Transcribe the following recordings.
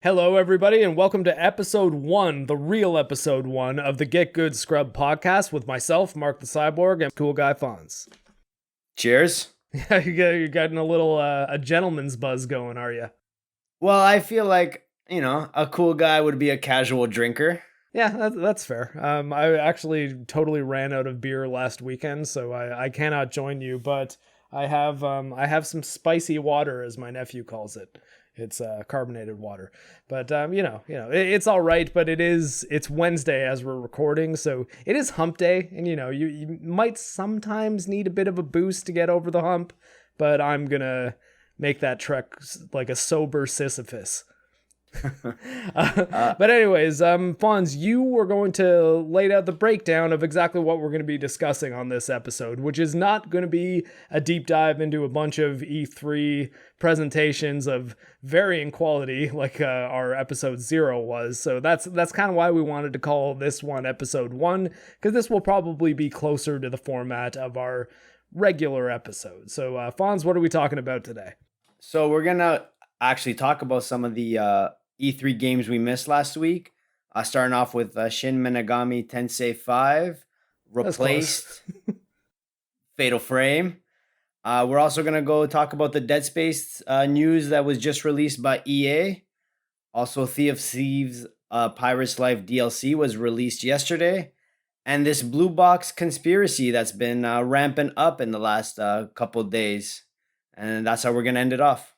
Hello, everybody, and welcome to episode 1, the real episode 1 of the Git Good Scrub podcast with myself, MarcTheCyborg, and cool guy Fonz. Cheers. Yeah, you're getting a little a gentleman's buzz going, are you? Well, I feel like, a cool guy would be a casual drinker. Yeah, that's fair. I actually totally ran out of beer last weekend, so I cannot join you, but I have some spicy water, as my nephew calls it. It's carbonated water, but it's all right. But it's Wednesday as we're recording, so it is hump day, and you might sometimes need a bit of a boost to get over the hump. But I'm gonna make that trek like a sober Sisyphus. But anyways, Fonz, you were going to lay out the breakdown of exactly what we're going to be discussing on this episode, which is not going to be a deep dive into a bunch of E3 presentations of varying quality like our episode 0 was. So that's kind of why we wanted to call this one episode 1, because this will probably be closer to the format of our regular episode. So Fonz, what are we talking about today? So we're gonna actually talk about some of the E3 games we missed last week. Starting off with Shin Megami Tensei 5, Replaced, Fatal Frame. We're also going to go talk about the Dead Space news that was just released by EA. Also, Sea of Thieves Pirate's Life DLC was released yesterday. And this blue box conspiracy that's been ramping up in the last couple days. And that's how we're going to end it off.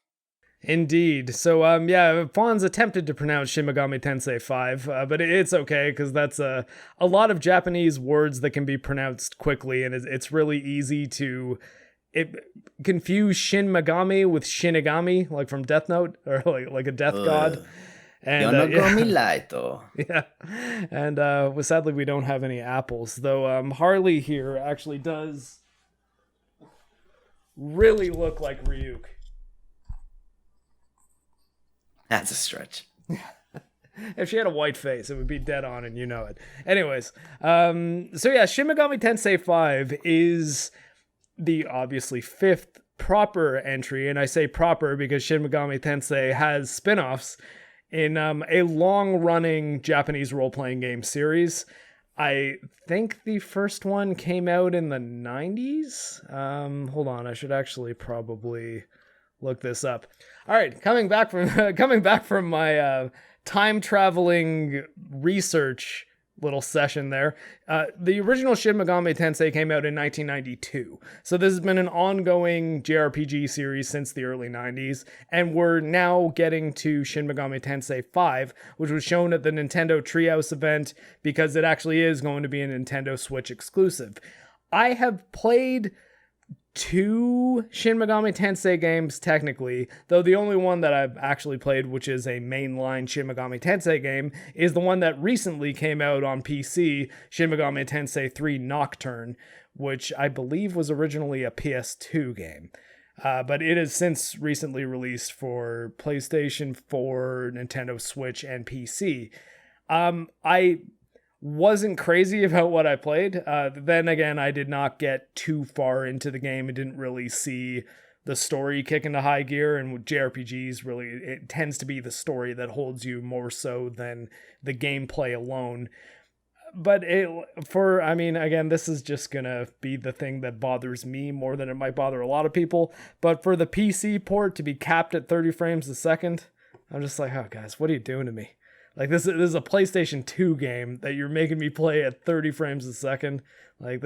Indeed. So, Fonz attempted to pronounce Shin Megami Tensei 5, but it's okay, because that's a lot of Japanese words that can be pronounced quickly, and it's really easy to confuse Shin Megami with Shinigami, like from Death Note, or like a death god. And yeah. And sadly, we don't have any apples, though Harley here actually does really look like Ryuk. That's a stretch. If she had a white face, it would be dead on, and you know it. Anyways, Shin Megami Tensei 5 is the obviously 5th proper entry, and I say proper because Shin Megami Tensei has spin-offs in a long-running Japanese role-playing game series. I think the first one came out in the 90s. Hold on, I should actually probably look this up. All right, coming back from my time traveling research little session there. The original Shin Megami Tensei came out in 1992. So this has been an ongoing JRPG series since the early 90s, and we're now getting to Shin Megami Tensei 5, which was shown at the Nintendo Treehouse event because it actually is going to be a Nintendo Switch exclusive. I have played 2 Shin Megami Tensei games technically, though the only one that I've actually played, which is a mainline Shin Megami Tensei game, is the one that recently came out on PC, Shin Megami Tensei 3 Nocturne, which I believe was originally a PS2 game. But it has since recently released for PlayStation 4, Nintendo Switch, and PC. I wasn't crazy about what I played. Then again, I did not get too far into the game and didn't really see the story kick into high gear. And with JRPGs, really, it tends to be the story that holds you more so than the gameplay alone. But again, this is just gonna be the thing that bothers me more than it might bother a lot of people. But for the PC port to be capped at 30 frames a second, I'm just like, oh guys, what are you doing to me? Like, this is a PlayStation 2 game that you're making me play at 30 frames a second. Like,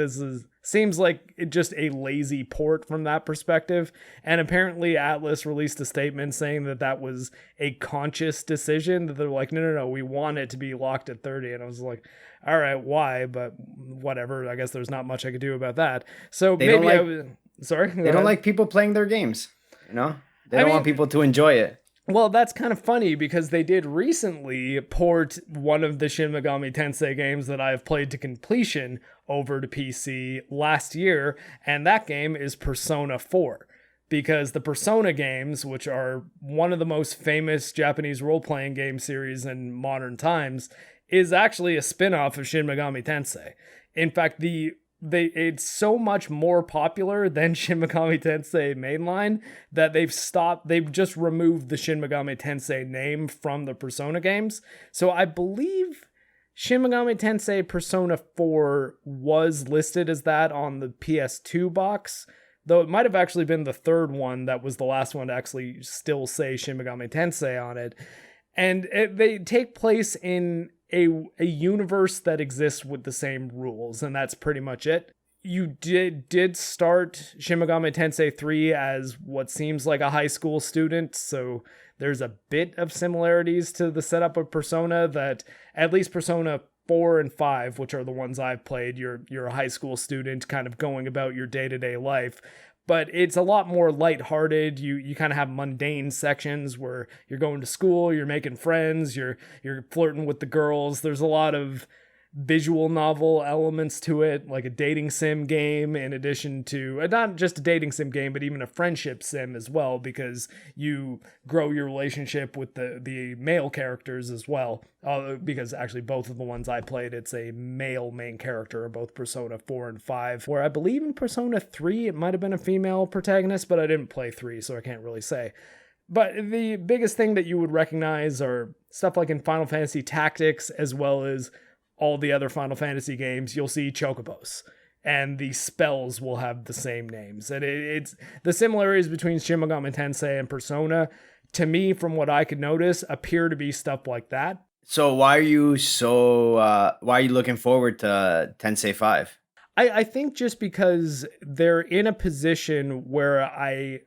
seems like just a lazy port from that perspective. And apparently Atlas released a statement saying that was a conscious decision, that they're like, no, we want it to be locked at 30. And I was like, all right, why? But whatever. I guess there's not much I could do about that. So they don't like people playing their games. They don't want people to enjoy it. Well, that's kind of funny because they did recently port one of the Shin Megami Tensei games that I've played to completion over to PC last year, and that game is Persona 4. Because the Persona games, which are one of the most famous Japanese role-playing game series in modern times, is actually a spin-off of Shin Megami Tensei. In fact, the it's so much more popular than Shin Megami Tensei mainline that they've just removed the Shin Megami Tensei name from the Persona games. So I believe Shin Megami Tensei Persona 4 was listed as that on the PS2 box, though it might have actually been the third one that was the last one to actually still say Shin Megami Tensei on it. And they take place in a universe that exists with the same rules, and that's pretty much it. You did start Shin Megami Tensei 3 as what seems like a high school student, so there's a bit of similarities to the setup of Persona that at least Persona 4 and 5, which are the ones I've played, you're a high school student kind of going about your day-to-day life. But it's a lot more lighthearted. You kind of have mundane sections where you're going to school, you're making friends, you're flirting with the girls. There's a lot of visual novel elements to it, like a dating sim game, in addition to not just a dating sim game, but even a friendship sim as well, because you grow your relationship with the male characters as well. Because actually both of the ones I played, it's a male main character in both Persona 4 and 5, where I believe in Persona 3 it might have been a female protagonist, but I didn't play 3, so I can't really say. But the biggest thing that you would recognize are stuff like in Final Fantasy Tactics, as well as all the other Final Fantasy games. You'll see chocobos, and the spells will have the same names. And it's the similarities between Shin Megami Tensei and Persona, to me, from what I could notice, appear to be stuff like that. So why are you looking forward to Tensei 5? I think just because they're in a position where I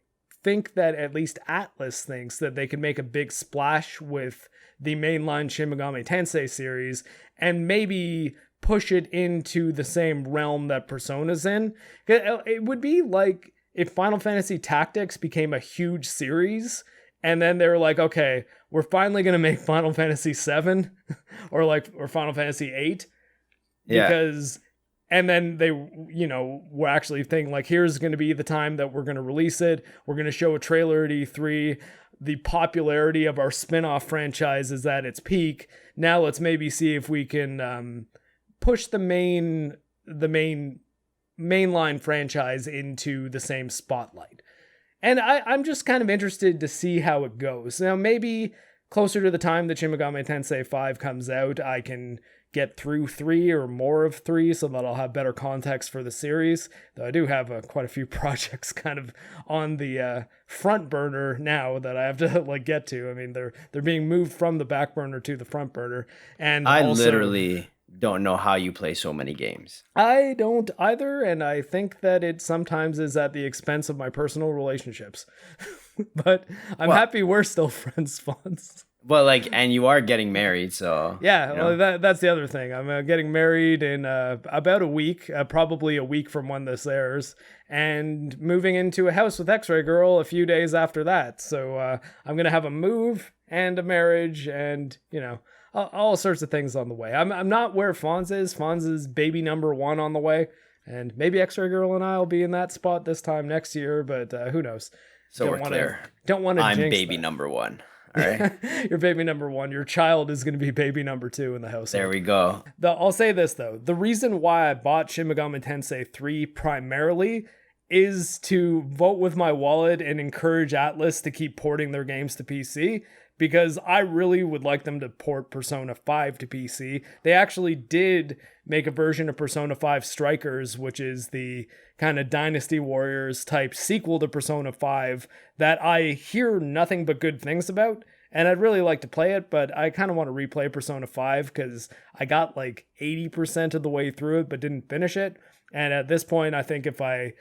think that at least Atlus thinks that they can make a big splash with the mainline Shin Megami Tensei series and maybe push it into the same realm that Persona's in. It would be like if Final Fantasy Tactics became a huge series and then they were like, okay, we're finally going to make Final Fantasy 7 or Final Fantasy 8 because and then they, were actually thinking like, here's going to be the time that we're going to release it. We're going to show a trailer at E3. The popularity of our spin-off franchise is at its peak. Now let's maybe see if we can push the mainline franchise into the same spotlight. And I'm just kind of interested to see how it goes. Now, maybe closer to the time that Shin Megami Tensei 5 comes out, I can get through 3 or more of 3 so that I'll have better context for the series. Though I do have quite a few projects kind of on the front burner now that I have to get to. I mean, they're being moved from the back burner to the front burner. And I literally don't know how you play so many games. I don't either, and I think that it sometimes is at the expense of my personal relationships. But I'm happy we're still friends, Fonz. Well, and you are getting married, so... Yeah, well, that's the other thing. I'm getting married in about a week, probably a week from when this airs, and moving into a house with Xray Girl a few days after that. So I'm going to have a move and a marriage and, all sorts of things on the way. I'm not where Fonz is. Fonz is baby number 1 on the way, and maybe Xray Girl and I will be in that spot this time next year, but who knows? So we're clear. Don't want to jinx I'm baby that. number 1. All right. You're baby number 1. Your child is going to be baby number 2 in the house. There we go. I'll say this, though. The reason why I bought Shin Megami Tensei 3 primarily is to vote with my wallet and encourage Atlus to keep porting their games to PC, because I really would like them to port Persona 5 to PC. They actually did make a version of Persona 5 Strikers, which is the kind of Dynasty Warriors type sequel to Persona 5 that I hear nothing but good things about. And I'd really like to play it, but I kind of want to replay Persona 5 because I got 80% of the way through it, but didn't finish it. And at this point, I think if I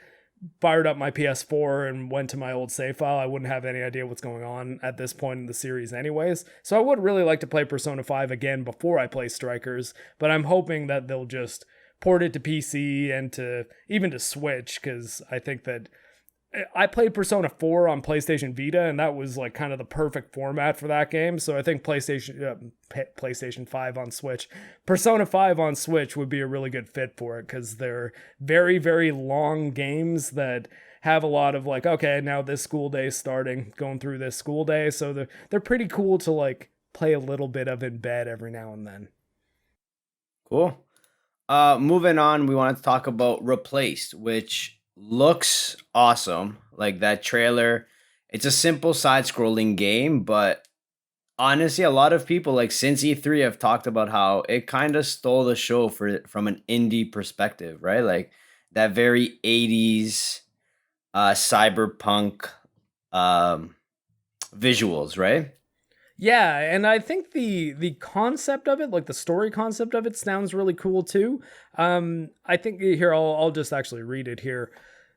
fired up my PS4 and went to my old save file, I wouldn't have any idea what's going on at this point in the series anyways. So I would really like to play Persona 5 again before I play Strikers, but I'm hoping that they'll just port it to PC and even to Switch, because I think that I played Persona 4 on PlayStation Vita, and that was kind of the perfect format for that game. So I think PlayStation 5 on Switch, Persona 5 on Switch would be a really good fit for it, because they're very, very long games that have a lot of okay, now this school day is starting, going through this school day. So they're pretty cool to play a little bit of in bed every now and then. Cool. Moving on, we wanted to talk about Replaced, which looks awesome. Like that trailer. It's a simple side-scrolling game, but honestly, a lot of people like since E3 have talked about how it kind of stole the show from an indie perspective, right? Like that very 80s cyberpunk um visuals, right? Yeah, and I think the concept of it, like the story concept of it, sounds really cool too. I think here I'll just actually read it here.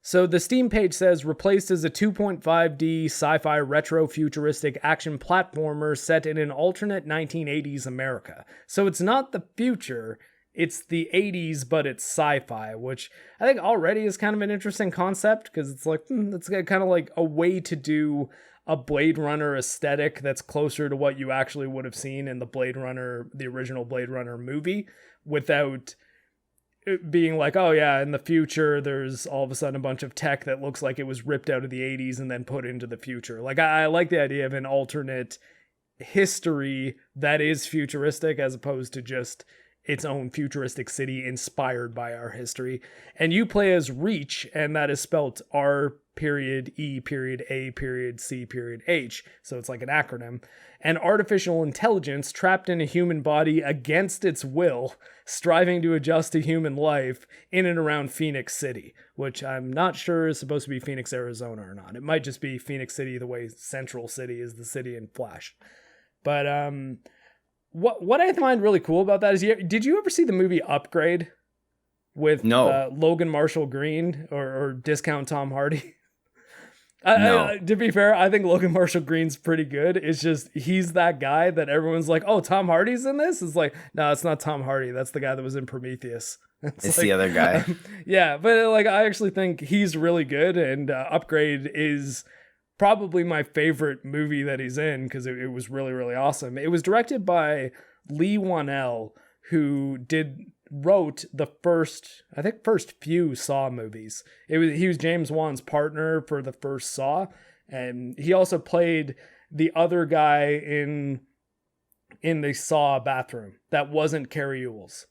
So the Steam page says Replaced is a 2.5D sci-fi retro futuristic action platformer set in an alternate 1980s America. So it's not the future, it's the 80s, but it's sci-fi, which I think already is kind of an interesting concept because it's like it's kind of like a way to do a Blade Runner aesthetic that's closer to what you actually would have seen in the original Blade Runner movie, without it being like, oh yeah, in the future there's all of a sudden a bunch of tech that looks like it was ripped out of the 80s and then put into the future. Like I like the idea of an alternate history that is futuristic as opposed to just its own futuristic city inspired by our history. And you play as Reach, and that is spelt R.E.A.C.H. So it's like an acronym. An artificial intelligence trapped in a human body against its will, striving to adjust to human life in and around Phoenix City, which I'm not sure is supposed to be Phoenix, Arizona or not. It might just be Phoenix City the way Central City is the city in Flash. But what I find really cool about that is, did you ever see the movie Upgrade with Logan Marshall Green or Discount Tom Hardy? No. To be fair, I think Logan Marshall Green's pretty good. It's just he's that guy that everyone's like, oh, Tom Hardy's in this? It's like, no, it's not Tom Hardy. That's the guy that was in Prometheus. It's like, the other guy. Yeah, but like I actually think he's really good, and Upgrade is probably my favorite movie that he's in because it was really, really awesome. It was directed by Lee Wanell, who wrote the first few Saw movies. He was James Wan's partner for the first Saw, and he also played the other guy in the Saw bathroom that wasn't Carrie Ewells.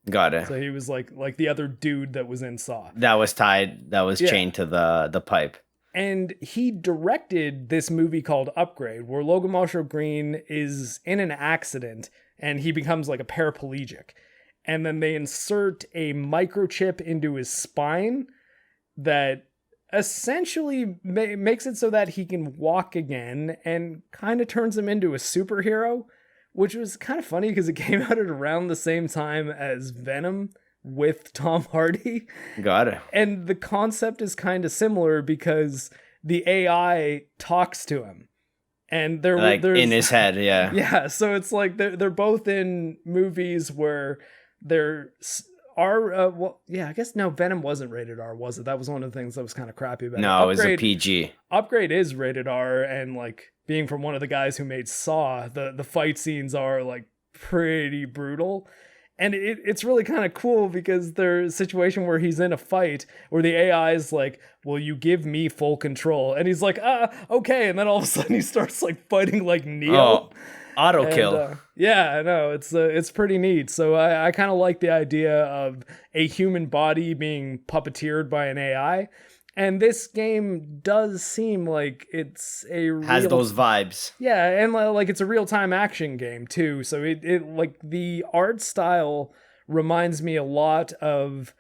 Got it. So he was like the other dude that was in Saw. That was chained to the pipe. And he directed this movie called Upgrade, where Logan Marshall Green is in an accident and he becomes like a paraplegic. And then they insert a microchip into his spine that essentially makes it so that he can walk again and kind of turns him into a superhero, which was kind of funny because it came out at around the same time as Venom with Tom Hardy. Got it. And the concept is kind of similar because the AI talks to him. And there's in his head, yeah. Yeah, so it's like they're both in movies where there are I guess no, Venom wasn't rated R, was it? That was one of the things that was kind of crappy about it. No, it was a PG. Upgrade is rated R, and like being from one of the guys who made Saw, the fight scenes are like pretty brutal. And it's really kind of cool because there's a situation where he's in a fight where the AI is like, will you give me full control? And he's like, okay. And then all of a sudden he starts like fighting like Neo. Oh, auto kill. Yeah, I know. It's pretty neat. So I kind of like the idea of a human body being puppeteered by an AI. And this game does seem like it's has those vibes. Yeah, and like it's a real-time action game too. So it like the art style reminds me a lot of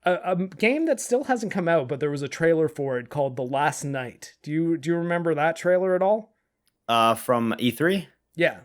a game that still hasn't come out, but there was a trailer for it called The Last Night. Do you remember that trailer at all? From E3? Yeah.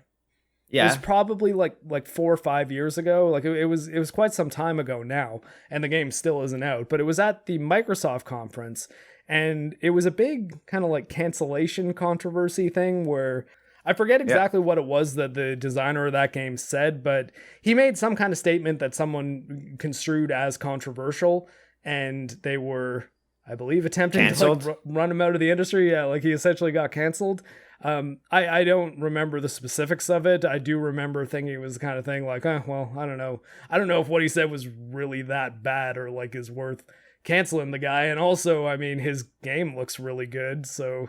Yeah. It was probably like 4 or 5 years ago. Like it was quite some time ago now, and the game still isn't out. But it was at the Microsoft conference, and it was a big kind of like cancellation controversy thing where I forget exactly what it was that the designer of that game said, but he made some kind of statement that someone construed as controversial, and they were, I believe, attempting to like run him out of the industry. Yeah, like he essentially got canceled. I don't remember the specifics of it. I do remember thinking it was the kind of thing like, well, I don't know. I don't know if what he said was really that bad or like is worth canceling the guy. And also, I mean, his game looks really good. So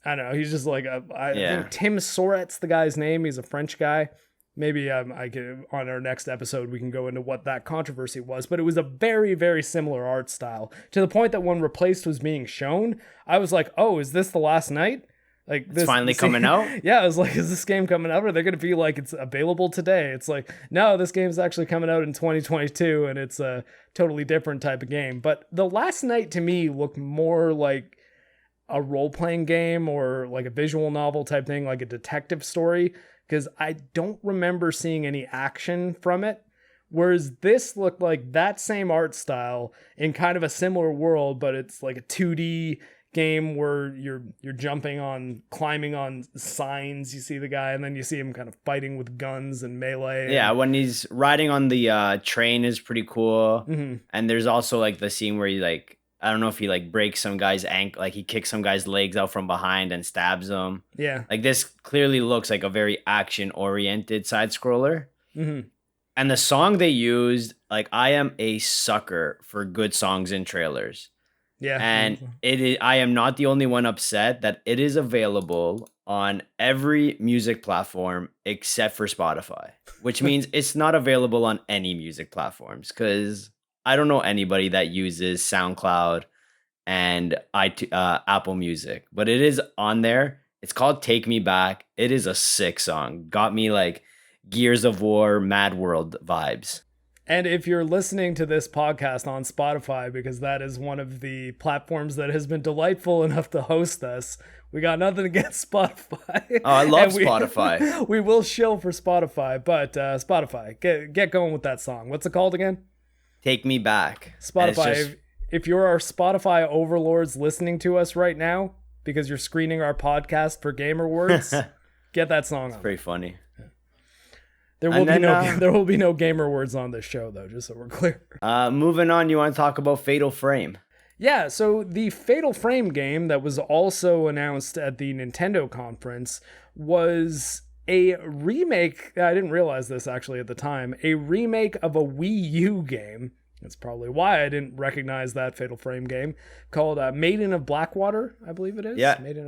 I don't know. He's just like, I think Tim Soret's the guy's name. He's a French guy. Maybe I could, on our next episode, we can go into what that controversy was. But it was a very, very similar art style, to the point that when Replaced was being shown, I was like, oh, is this the last night? Like, It's finally coming out? Yeah, I was like, is this game coming out? Or they're going to be like, it's available today? It's like, no, this game's actually coming out in 2022, and it's a totally different type of game. But The Last Night, to me, looked more like a role-playing game or like a visual novel type thing, like a detective story, because I don't remember seeing any action from it. Whereas this looked like that same art style in kind of a similar world, but it's like a 2D game where you're climbing on signs. You see the guy, and then you see him kind of fighting with guns and melee. Yeah, when he's riding on the train is pretty cool. Mm-hmm. And there's also like the scene where he like, I don't know if he like breaks some guy's ankle, like he kicks some guy's legs out from behind and stabs him. Yeah. Like this clearly looks like a very action oriented side scroller. Mm-hmm. And the song they used, like I am a sucker for good songs in trailers. Yeah. And I am not the only one upset that it is available on every music platform except for Spotify, which means it's not available on any music platforms, because I don't know anybody that uses SoundCloud and Apple Music, but it is on there. It's called Take Me Back. It is a sick song. Got me like Gears of War, Mad World vibes. And if you're listening to this podcast on Spotify, because that is one of the platforms that has been delightful enough to host us, we got nothing against Spotify. Oh, I love Spotify. We will shill for Spotify, but Spotify, get going with that song. What's it called again? Take Me Back. Spotify. If you're our Spotify overlords listening to us right now, because you're screening our podcast for Game Awards, get that song on. Pretty funny. There will be no gamer words on this show, though, just so we're clear. Moving on, you want to talk about Fatal Frame? Yeah, so the Fatal Frame game that was also announced at the Nintendo conference was a remake. I didn't realize this actually at the time. A remake of a Wii U game. That's probably why I didn't recognize that Fatal Frame game, called Maiden of Blackwater, I believe it is. Yeah, Maiden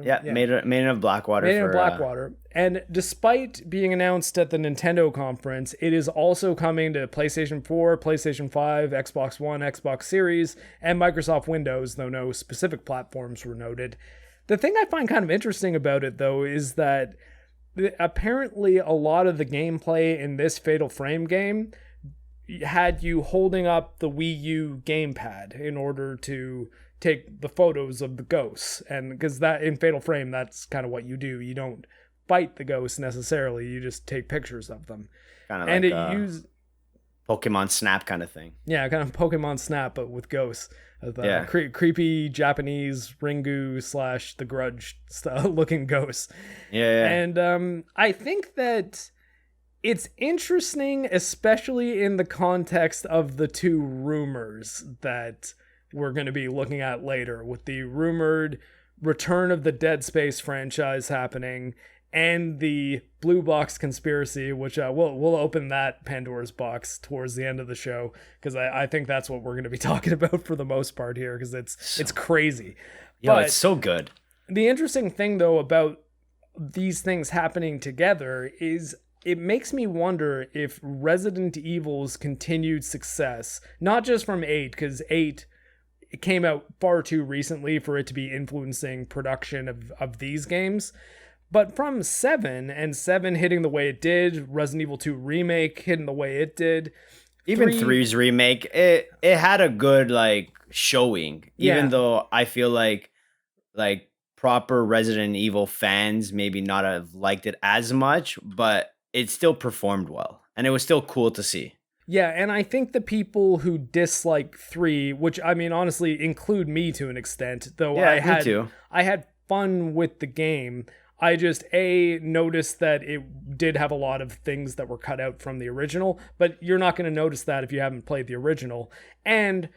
of Blackwater. Maiden of Blackwater. And despite being announced at the Nintendo conference, it is also coming to PlayStation 4, PlayStation 5, Xbox One, Xbox Series, and Microsoft Windows, though no specific platforms were noted. The thing I find kind of interesting about it, though, is that apparently a lot of the gameplay in this Fatal Frame game had you holding up the Wii U gamepad in order to take the photos of the ghosts. And because that in Fatal Frame, that's kind of what you do. You don't fight the ghosts necessarily. You just take pictures of them. Kind of and like it used Pokemon Snap kind of thing. Yeah, kind of Pokemon Snap, but with ghosts. Creepy Japanese Ringu / The Grudge looking ghosts. Yeah. And I think that it's interesting, especially in the context of the two rumors that we're going to be looking at later, with the rumored return of the Dead Space franchise happening and the Blue Box conspiracy, which we'll open that Pandora's box towards the end of the show, because I think that's what we're going to be talking about for the most part here, because it's crazy. Yeah, it's so good. The interesting thing, though, about these things happening together is it makes me wonder if Resident Evil's continued success, not just from 8, because 8 it came out far too recently for it to be influencing production of these games, but from 7, and 7 hitting the way it did, Resident Evil 2 Remake hitting the way it did. Even 3's remake, it had a good like showing, even though I feel like proper Resident Evil fans maybe not have liked it as much, but it still performed well, and it was still cool to see. Yeah, and I think the people who dislike 3, which I mean honestly include me to an extent, though I had fun with the game. I just noticed that it did have a lot of things that were cut out from the original, but you're not going to notice that if you haven't played the original. And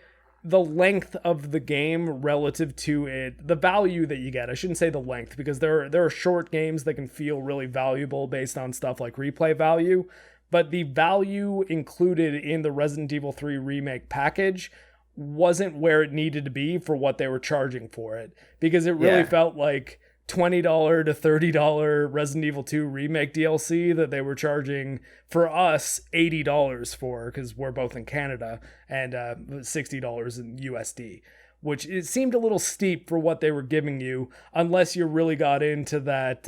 the length of the game relative to it, the value that you get. I shouldn't say the length, because there are short games that can feel really valuable based on stuff like replay value, but the value included in the Resident Evil 3 Remake package wasn't where it needed to be for what they were charging for it, because it really felt like $20 to $30 Resident Evil 2 remake DLC that they were charging for us $80 for, because we're both in Canada, and $60 in USD, which it seemed a little steep for what they were giving you, unless you really got into that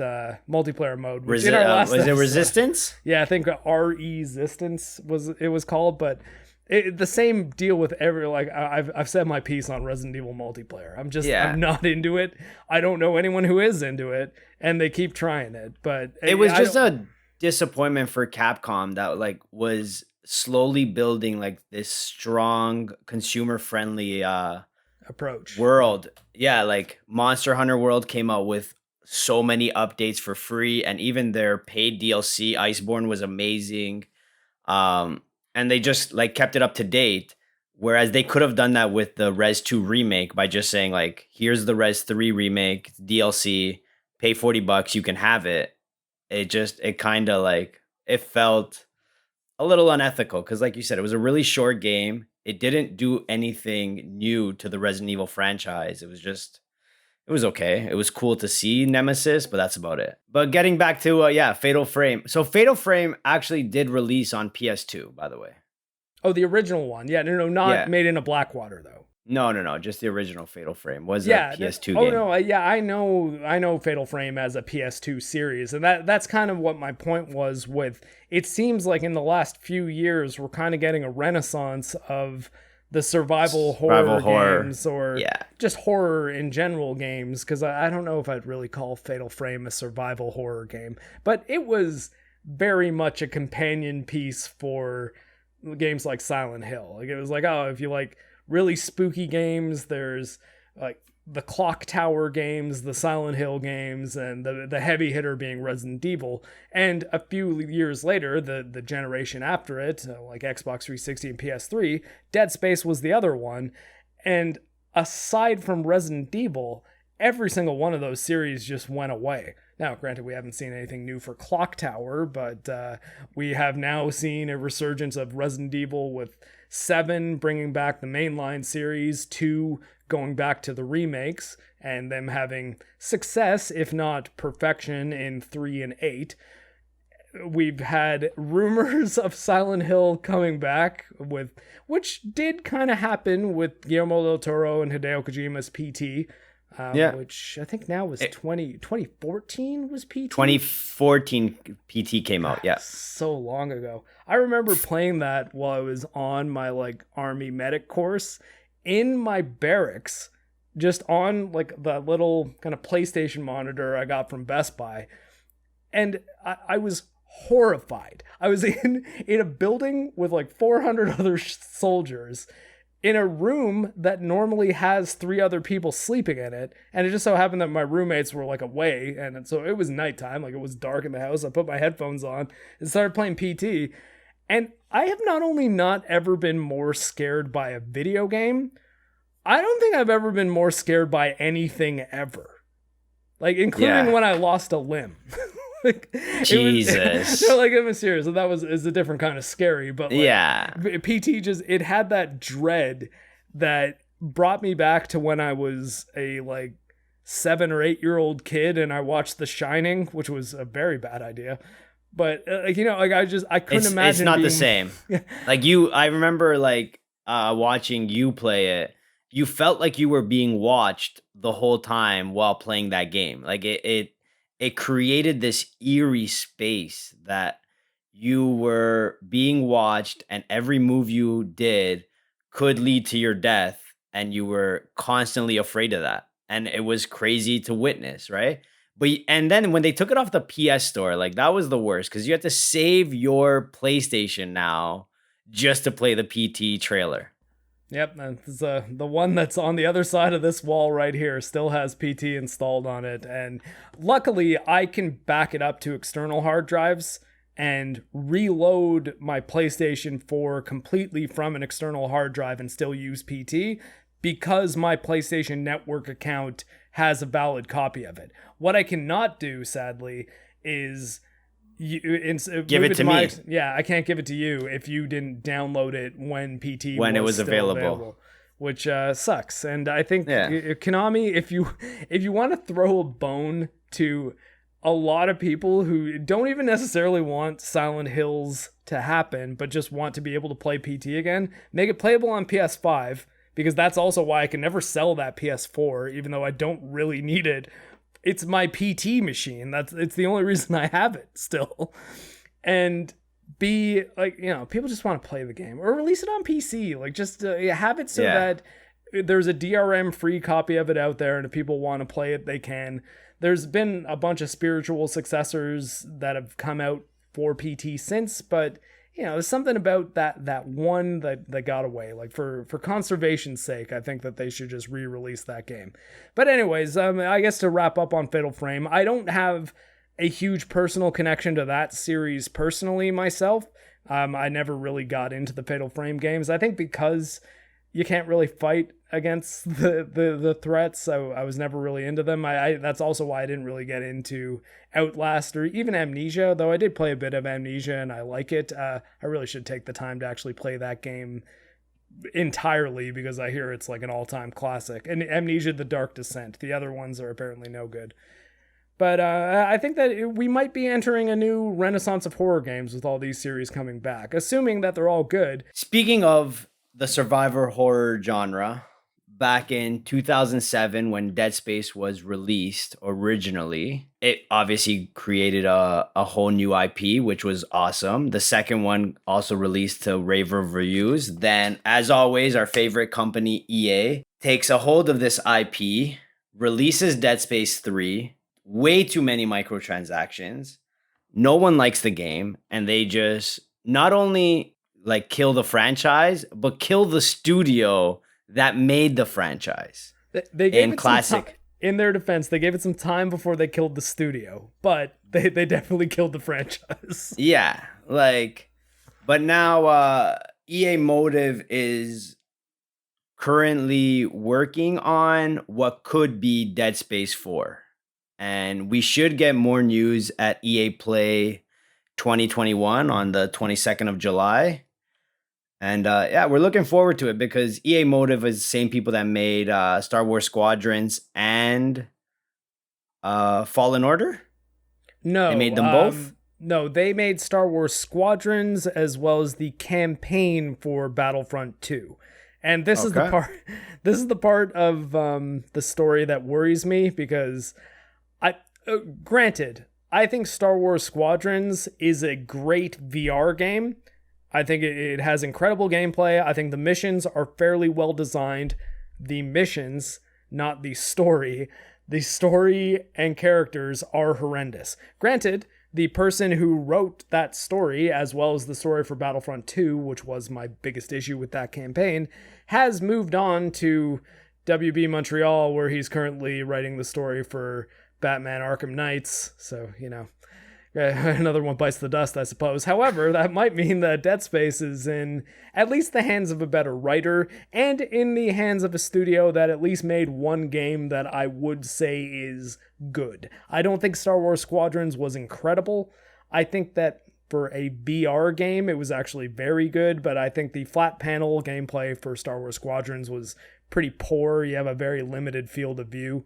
multiplayer mode. Which was it Resistance? Yeah, I think Resistance was called, but the same deal with I've said my piece on Resident Evil multiplayer. I'm not into it. I don't know anyone who is into it, and they keep trying it. But it was just a disappointment for Capcom that like was slowly building like this strong consumer friendly approach world. Yeah, like Monster Hunter World came out with so many updates for free, and even their paid DLC Iceborne was amazing. And they just like kept it up to date, whereas they could have done that with the Res 2 remake by just saying like, here's the Res 3 remake DLC, pay $40, you can have it. It kind of like, it felt a little unethical because like you said, it was a really short game. It didn't do anything new to the Resident Evil franchise. It was okay. It was cool to see Nemesis, but that's about it. But getting back to, Fatal Frame. So Fatal Frame actually did release on PS2, by the way. Oh, the original one. Yeah, not Made in a Blackwater, though. No. Just the original Fatal Frame was a PS2 game. Oh, no. Yeah, I know Fatal Frame as a PS2 series. And that's kind of what my point was with, it seems like in the last few years, we're kind of getting a renaissance of the survival horror games, or just horror in general games, because I don't know if I'd really call Fatal Frame a survival horror game, but it was very much a companion piece for games like Silent Hill. Like, it was like, oh, if you like really spooky games, there's like the Clock Tower games, the Silent Hill games, and the heavy hitter being Resident Evil. And a few years later, the generation after it, like Xbox 360 and PS3, Dead Space was the other one. And aside from Resident Evil, every single one of those series just went away. Now, granted, we haven't seen anything new for Clock Tower, but we have now seen a resurgence of Resident Evil with 7 bringing back the mainline series, 2 going back to the remakes, and them having success, if not perfection, in 3 and 8. We've had rumors of Silent Hill coming back, which did kind of happen with Guillermo del Toro and Hideo Kojima's PT, which I think now was 2014 was PT? 2014 PT came out, yeah. So long ago. I remember playing that while I was on my like Army medic course in my barracks, just on like the little kind of PlayStation monitor I got from Best Buy. And I was horrified. I was in a building with like 400 other soldiers in a room that normally has 3 other people sleeping in it. And it just so happened that my roommates were like away. And so it was nighttime, like it was dark in the house. I put my headphones on and started playing PT. And I have not only not ever been more scared by a video game, I don't think I've ever been more scared by anything ever. Like, including when I lost a limb. Like, Jesus. I'm serious. That is a different kind of scary, but like, PT it had that dread that brought me back to when I was a like 7 or 8 year old kid and I watched The Shining, which was a very bad idea. But I couldn't imagine. It's not the same. Like I remember like watching you play it. You felt like you were being watched the whole time while playing that game. Like it created this eerie space that you were being watched, and every move you did could lead to your death, and you were constantly afraid of that. And it was crazy to witness, right? And then when they took it off the PS Store, like that was the worst, because you had to save your PlayStation now just to play the PT trailer. Yep, that's the one that's on the other side of this wall right here still has PT installed on it, and luckily I can back it up to external hard drives and reload my PlayStation 4 completely from an external hard drive and still use PT, because my PlayStation Network account has a valid copy of it. What I cannot do, sadly, is give it to me. Yeah, I can't give it to you if you didn't download it when PT it was available. which sucks. And I think Yeah. Konami, if you want to throw a bone to a lot of people who don't even necessarily want Silent Hills to happen, but just want to be able to play PT again, make it playable on PS5, because that's also why I can never sell that PS4, even though I don't really need it. It's my PT machine. It's the only reason I have it still. And be like, people just want to play the game, or release it on PC. Like, just have it so that there's a DRM free copy of it out there, and if people want to play it, they can. There's been a bunch of spiritual successors that have come out for PT since, but there's something about that one that got away. Like, for conservation's sake, I think that they should just re-release that game. But anyways, I guess to wrap up on Fatal Frame, I don't have a huge personal connection to that series personally myself. I never really got into the Fatal Frame games. I think because you can't really fight against the threats, so I was never really into them. I that's also why I didn't really get into Outlast or even Amnesia, though I did play a bit of Amnesia and I like it. I really should take the time to actually play that game entirely, because I hear it's like an all-time classic. And Amnesia: The Dark Descent. The other ones are apparently no good. But I think that we might be entering a new renaissance of horror games with all these series coming back, assuming that they're all good. Speaking of the survivor horror genre, back in 2007 when Dead Space was released originally, it obviously created a whole new IP, which was awesome. The second one also released to rave reviews. Then, as always, our favorite company, EA, takes a hold of this IP, releases Dead Space 3, way too many microtransactions. No one likes the game, and they just not only like kill the franchise, but kill the studio that made the franchise. They gave it classic. In their defense, they gave it some time before they killed the studio, but they definitely killed the franchise. Yeah, but now EA Motive is currently working on what could be Dead Space 4. And we should get more news at EA Play 2021 on the 22nd of July. And we're looking forward to it because EA Motive is the same people that made Star Wars Squadrons and Fallen Order. No, they made them both. No, they made Star Wars Squadrons as well as the campaign for Battlefront 2. And this is the part. This is the part of the story that worries me, because granted, I think Star Wars Squadrons is a great VR game. I think it has incredible gameplay. I think the missions are fairly well designed. The missions, not the story. The story and characters are horrendous. Granted, the person who wrote that story, as well as the story for Battlefront 2, which was my biggest issue with that campaign, has moved on to WB Montreal, where he's currently writing the story for Batman Arkham Knights. So, another one bites the dust, I suppose. However, that might mean that Dead Space is in at least the hands of a better writer, and in the hands of a studio that at least made one game that I would say is good. I don't think Star Wars Squadrons was incredible. I think that for a VR game, it was actually very good, but I think the flat panel gameplay for Star Wars Squadrons was pretty poor. You have a very limited field of view.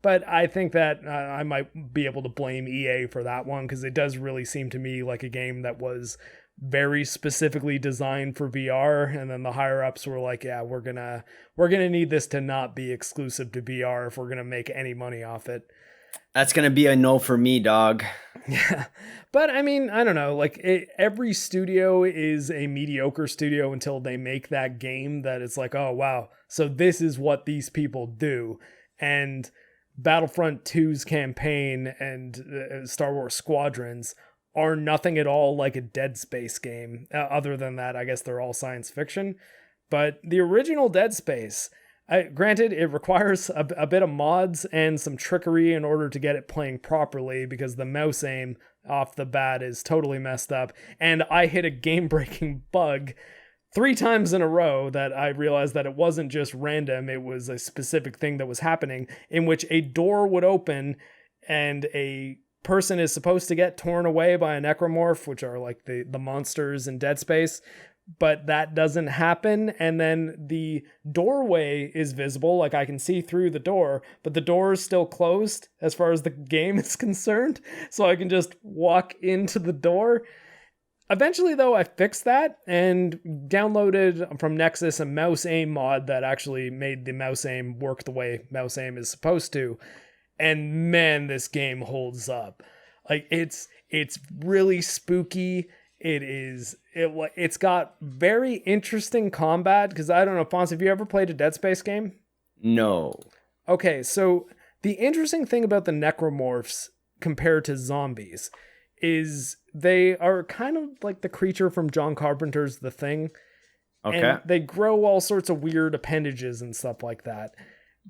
But I think that I might be able to blame EA for that one, because it does really seem to me like a game that was very specifically designed for VR, and then the higher ups were like, yeah, we're gonna need this to not be exclusive to VR if we're gonna make any money off it. That's gonna be a no for me, dog. Yeah, but I mean, I don't know. Every studio is a mediocre studio until they make that game that it's like, oh wow, so this is what these people do. And Battlefront 2's campaign and Star Wars Squadrons are nothing at all like a Dead Space game. Other than that, I guess they're all science fiction. But the original Dead Space, granted, it requires a bit of mods and some trickery in order to get it playing properly, because the mouse aim off the bat is totally messed up. And I hit a game-breaking bug 3 times in a row that I realized that it wasn't just random, it was a specific thing that was happening, in which a door would open and a person is supposed to get torn away by a necromorph, which are like the monsters in Dead Space. but that doesn't happen. And then the doorway is visible, like I can see through the door, but the door is still closed as far as the game is concerned. So I can just walk into the door. Eventually, though, I fixed that and downloaded from Nexus a mouse aim mod that actually made the mouse aim work the way mouse aim is supposed to. And man, this game holds up. Like, it's really spooky. It's got very interesting combat, because I don't know, Fonz, have you ever played a Dead Space game? No. Okay, so the interesting thing about the necromorphs compared to zombies is they are kind of like the creature from John Carpenter's The Thing. Okay. And they grow all sorts of weird appendages and stuff like that.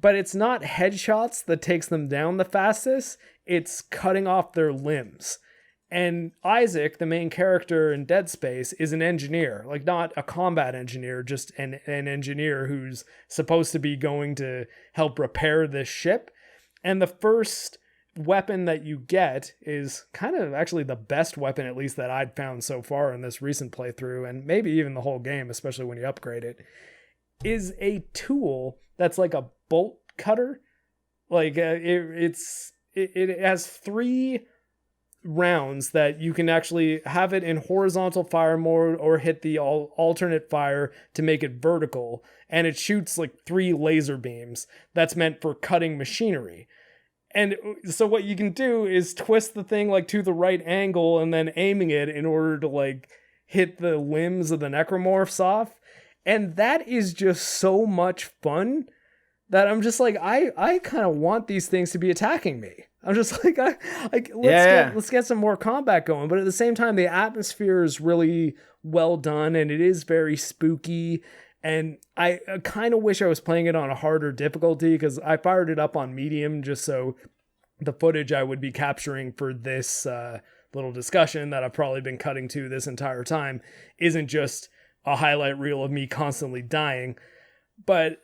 But it's not headshots that takes them down the fastest. It's cutting off their limbs. And Isaac, the main character in Dead Space, is an engineer. Like, not a combat engineer, just an engineer who's supposed to be going to help repair this ship. And the first weapon that you get is kind of actually the best weapon, at least that I'd found so far in this recent playthrough, and maybe even the whole game, especially when you upgrade it, is a tool that's like a bolt cutter. Like, it has 3 rounds that you can actually have it in horizontal fire mode or hit the alternate fire to make it vertical, and it shoots like 3 laser beams that's meant for cutting machinery. And so what you can do is twist the thing like to the right angle and then aiming it in order to like hit the limbs of the necromorphs off. And that is just so much fun that I'm just like, I kind of want these things to be attacking me. I'm just like, let's get some more combat going. But at the same time, the atmosphere is really well done and it is very spooky. And I kind of wish I was playing it on a harder difficulty, because I fired it up on medium just so the footage I would be capturing for this little discussion that I've probably been cutting to this entire time isn't just a highlight reel of me constantly dying. But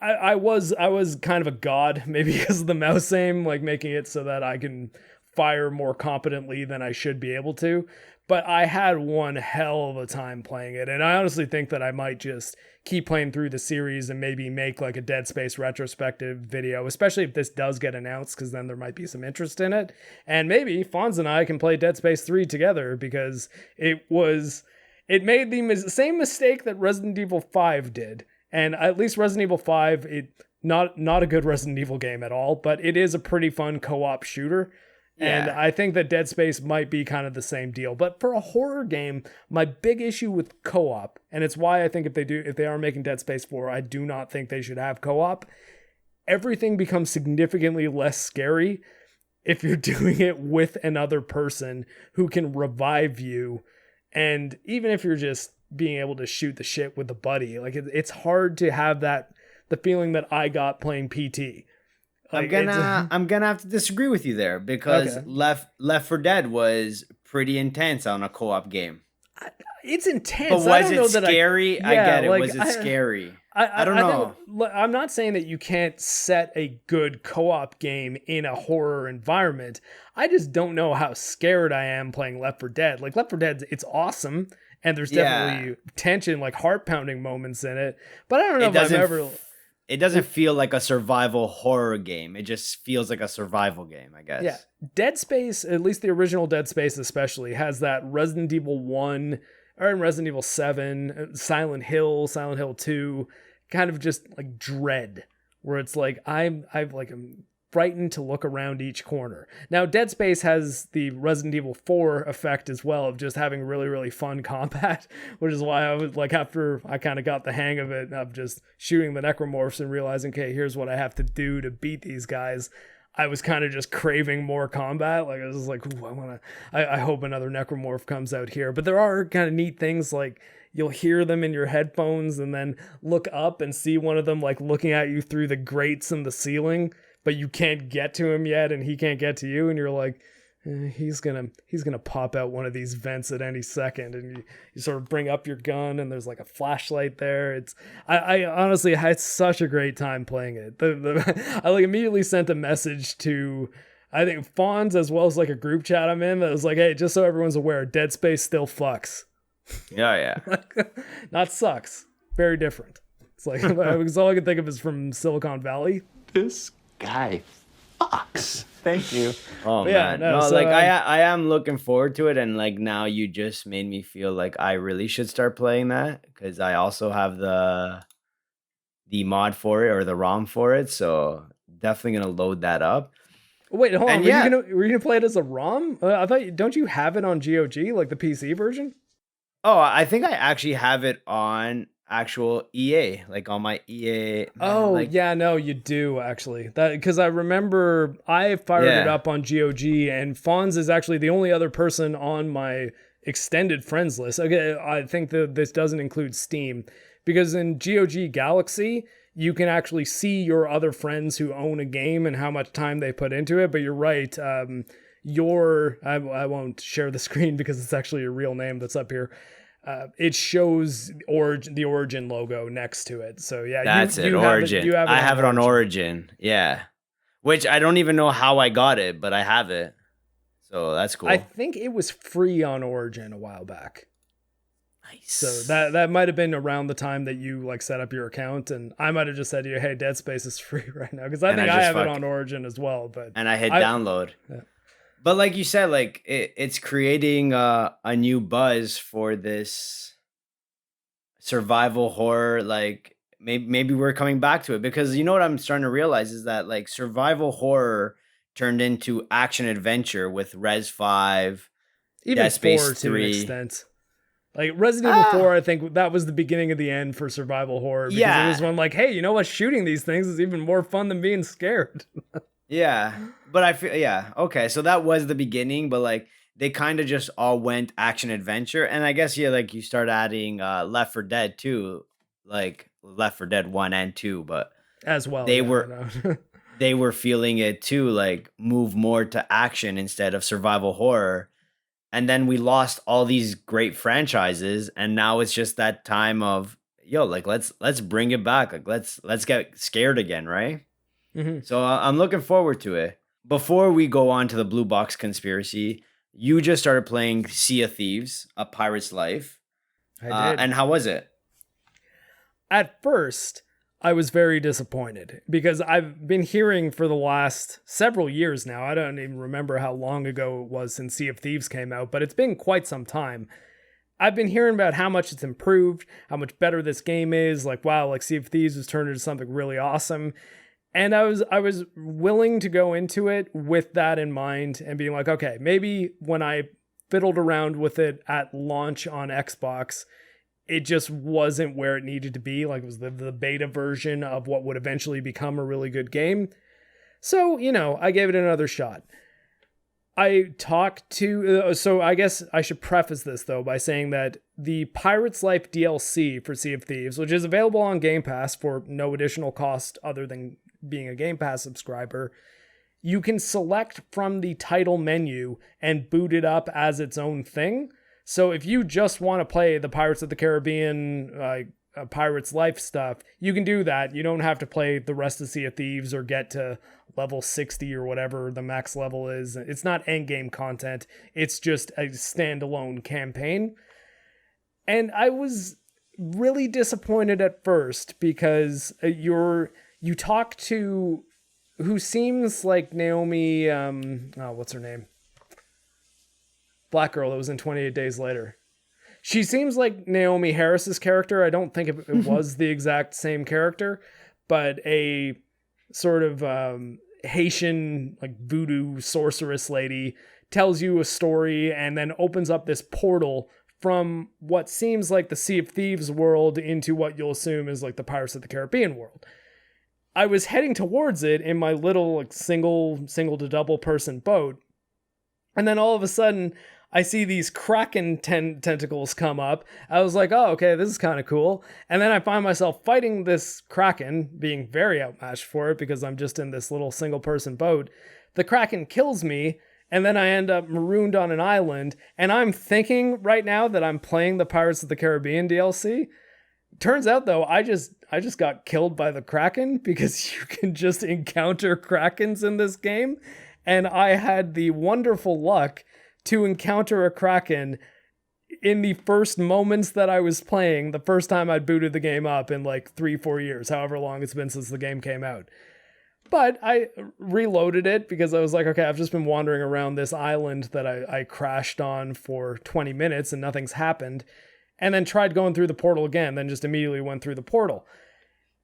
I was kind of a god, maybe because of the mouse aim, like making it so that I can fire more competently than I should be able to. But I had one hell of a time playing it, and I honestly think that I might just keep playing through the series and maybe make like a Dead Space retrospective video, especially if this does get announced, because then there might be some interest in it. And maybe Fonz and I can play Dead Space 3 together, because it made the same mistake that Resident Evil 5 did. And at least Resident Evil 5, not a good Resident Evil game at all, but it is a pretty fun co-op shooter. Yeah. And I think that Dead Space might be kind of the same deal. But for a horror game, my big issue with co-op, and it's why I think if they are making Dead Space 4, I do not think they should have co-op. Everything becomes significantly less scary if you're doing it with another person who can revive you. And even if you're just being able to shoot the shit with a buddy, like it's hard to have the feeling that I got playing PT. Like, I'm gonna have to disagree with you there, because Okay. Left 4 Dead was pretty intense on a co-op game. It's intense. But was it scary? I get it. Was it scary? I don't know. I'm not saying that you can't set a good co-op game in a horror environment. I just don't know how scared I am playing Left 4 Dead. Like, Left 4 Dead, it's awesome, and there's definitely tension, like heart-pounding moments in it. But I don't know if I've ever... It doesn't feel like a survival horror game. It just feels like a survival game, I guess. Yeah. Dead Space, at least the original Dead Space especially, has that Resident Evil 1 or Resident Evil 7, Silent Hill 2, kind of just like dread, where it's like I'm frightened to look around each corner. Now, Dead Space has the Resident Evil 4 effect as well, of just having really, really fun combat, which is why I was like, after I kind of got the hang of it, of just shooting the necromorphs and realizing, okay, here's what I have to do to beat these guys, I was kind of just craving more combat. Like, I was just like, ooh, I hope another necromorph comes out here. But there are kind of neat things, like you'll hear them in your headphones and then look up and see one of them like looking at you through the grates in the ceiling, but you can't get to him yet and he can't get to you, and you're like, he's gonna pop out one of these vents at any second, and you sort of bring up your gun and there's like a flashlight there. I honestly had such a great time playing it. I like immediately sent a message to, I think, Fonz, as well as like a group chat I'm in, that was like, hey, just so everyone's aware, Dead Space still fucks. Yeah. Not sucks. Very different. It's like because all I can think of is from Silicon Valley. This guy fucks. Thank you. Oh But yeah, man, no, no, so, like I am looking forward to it, and like now you just made me feel like I really should start playing that because I also have the mod for it or the ROM for it, so definitely gonna load that up. Wait, hold on. And Were you gonna play it as a ROM? I thought don't you have it on GOG, like the PC version? Oh, I think I actually have it on actual EA, like on my EA. Oh, like, yeah, no, you do actually. That because I remember I fired it Yeah. up on GOG, and Fonz is actually the only other person on my extended friends list. Okay, I think that this doesn't include Steam because in GOG Galaxy you can actually see your other friends who own a game and how much time they put into it. But you're right. I won't share the screen because it's actually a real name that's up here. It shows the Origin logo next to it. So yeah, That's it. Origin. I have it on Origin. Yeah, which I don't even know how I got it, but I have it. So that's cool. I think it was free on Origin a while back. Nice. So that might have been around the time that you like set up your account, and I might have just said to you, "Hey, Dead Space is free right now," because I think I have it on Origin as well. But and I hit download. Yeah. But like you said, like it's creating a new buzz for this survival horror. Like maybe we're coming back to it because you know what I'm starting to realize is that like survival horror turned into action adventure with Res 5, even Dead Space 4 to 3. an extent. Like Resident Evil 4, I think that was the beginning of the end for survival horror. Because Yeah. it was when like, hey, you know what? Shooting these things is even more fun than being scared. Yeah, but I feel okay. So that was the beginning, but like they kind of just all went action adventure, and I guess like you start adding Left 4 Dead too, like Left 4 Dead 1 and 2, but As well. They yeah, were- I know. they were feeling it too, like move more to action instead of survival horror. And then we lost all these great franchises, and now it's just that time of like let's bring it back, like let's get scared again, right? Mhm. So I'm looking forward to it. Before we go on to the Blue Box Conspiracy, you just started playing Sea of Thieves, A Pirate's Life. I did. And how was it? At first, I was very disappointed because I've been hearing for the last several years now. I don't even remember how long ago it was since Sea of Thieves came out, but it's been quite some time. I've been hearing about how much it's improved, how much better this game is. Like, wow, like Sea of Thieves was turned into something really awesome. And I was willing to go into it with that in mind and being like, okay, maybe when I fiddled around with it at launch on Xbox, it just wasn't where it needed to be. Like it was the beta version of what would eventually become a really good game. So, I gave it another shot. I talked to, so I guess I should preface this though by saying that the Pirate's Life DLC for Sea of Thieves, which is available on Game Pass for no additional cost other than being a Game Pass subscriber, you can select from the title menu and boot it up as its own thing. So if you just want to play the Pirates of the Caribbean, Pirate's Life stuff, you can do that. You don't have to play the rest of Sea of Thieves or get to level 60 or whatever the max level is. It's not endgame content. It's just a standalone campaign. And I was really disappointed at first because you talk to who seems like Naomi, what's her name? Black girl that was in 28 Days Later. She seems like Naomi Harris's character. I don't think it was the exact same character, but a sort of Haitian like voodoo sorceress lady tells you a story and then opens up this portal from what seems like the Sea of Thieves world into what you'll assume is like the Pirates of the Caribbean world. I was heading towards it in my little like single to double person boat, and then all of a sudden I see these kraken tentacles come up. I was like, oh, okay, this is kind of cool. And then I find myself fighting this kraken, being very outmatched for it because I'm just in this little single person boat. The kraken kills me, and then I end up marooned on an island. And I'm thinking right now that I'm playing the Pirates of the Caribbean DLC. Turns out, though, I just got killed by the kraken because you can just encounter krakens in this game. And I had the wonderful luck to encounter a kraken in the first moments that I was playing, the first time I'd booted the game up in like 3-4 years, however long it's been since the game came out. But I reloaded it because I was like, okay, I've just been wandering around this island that I crashed on for 20 minutes and nothing's happened. And then tried going through the portal again, then just immediately went through the portal.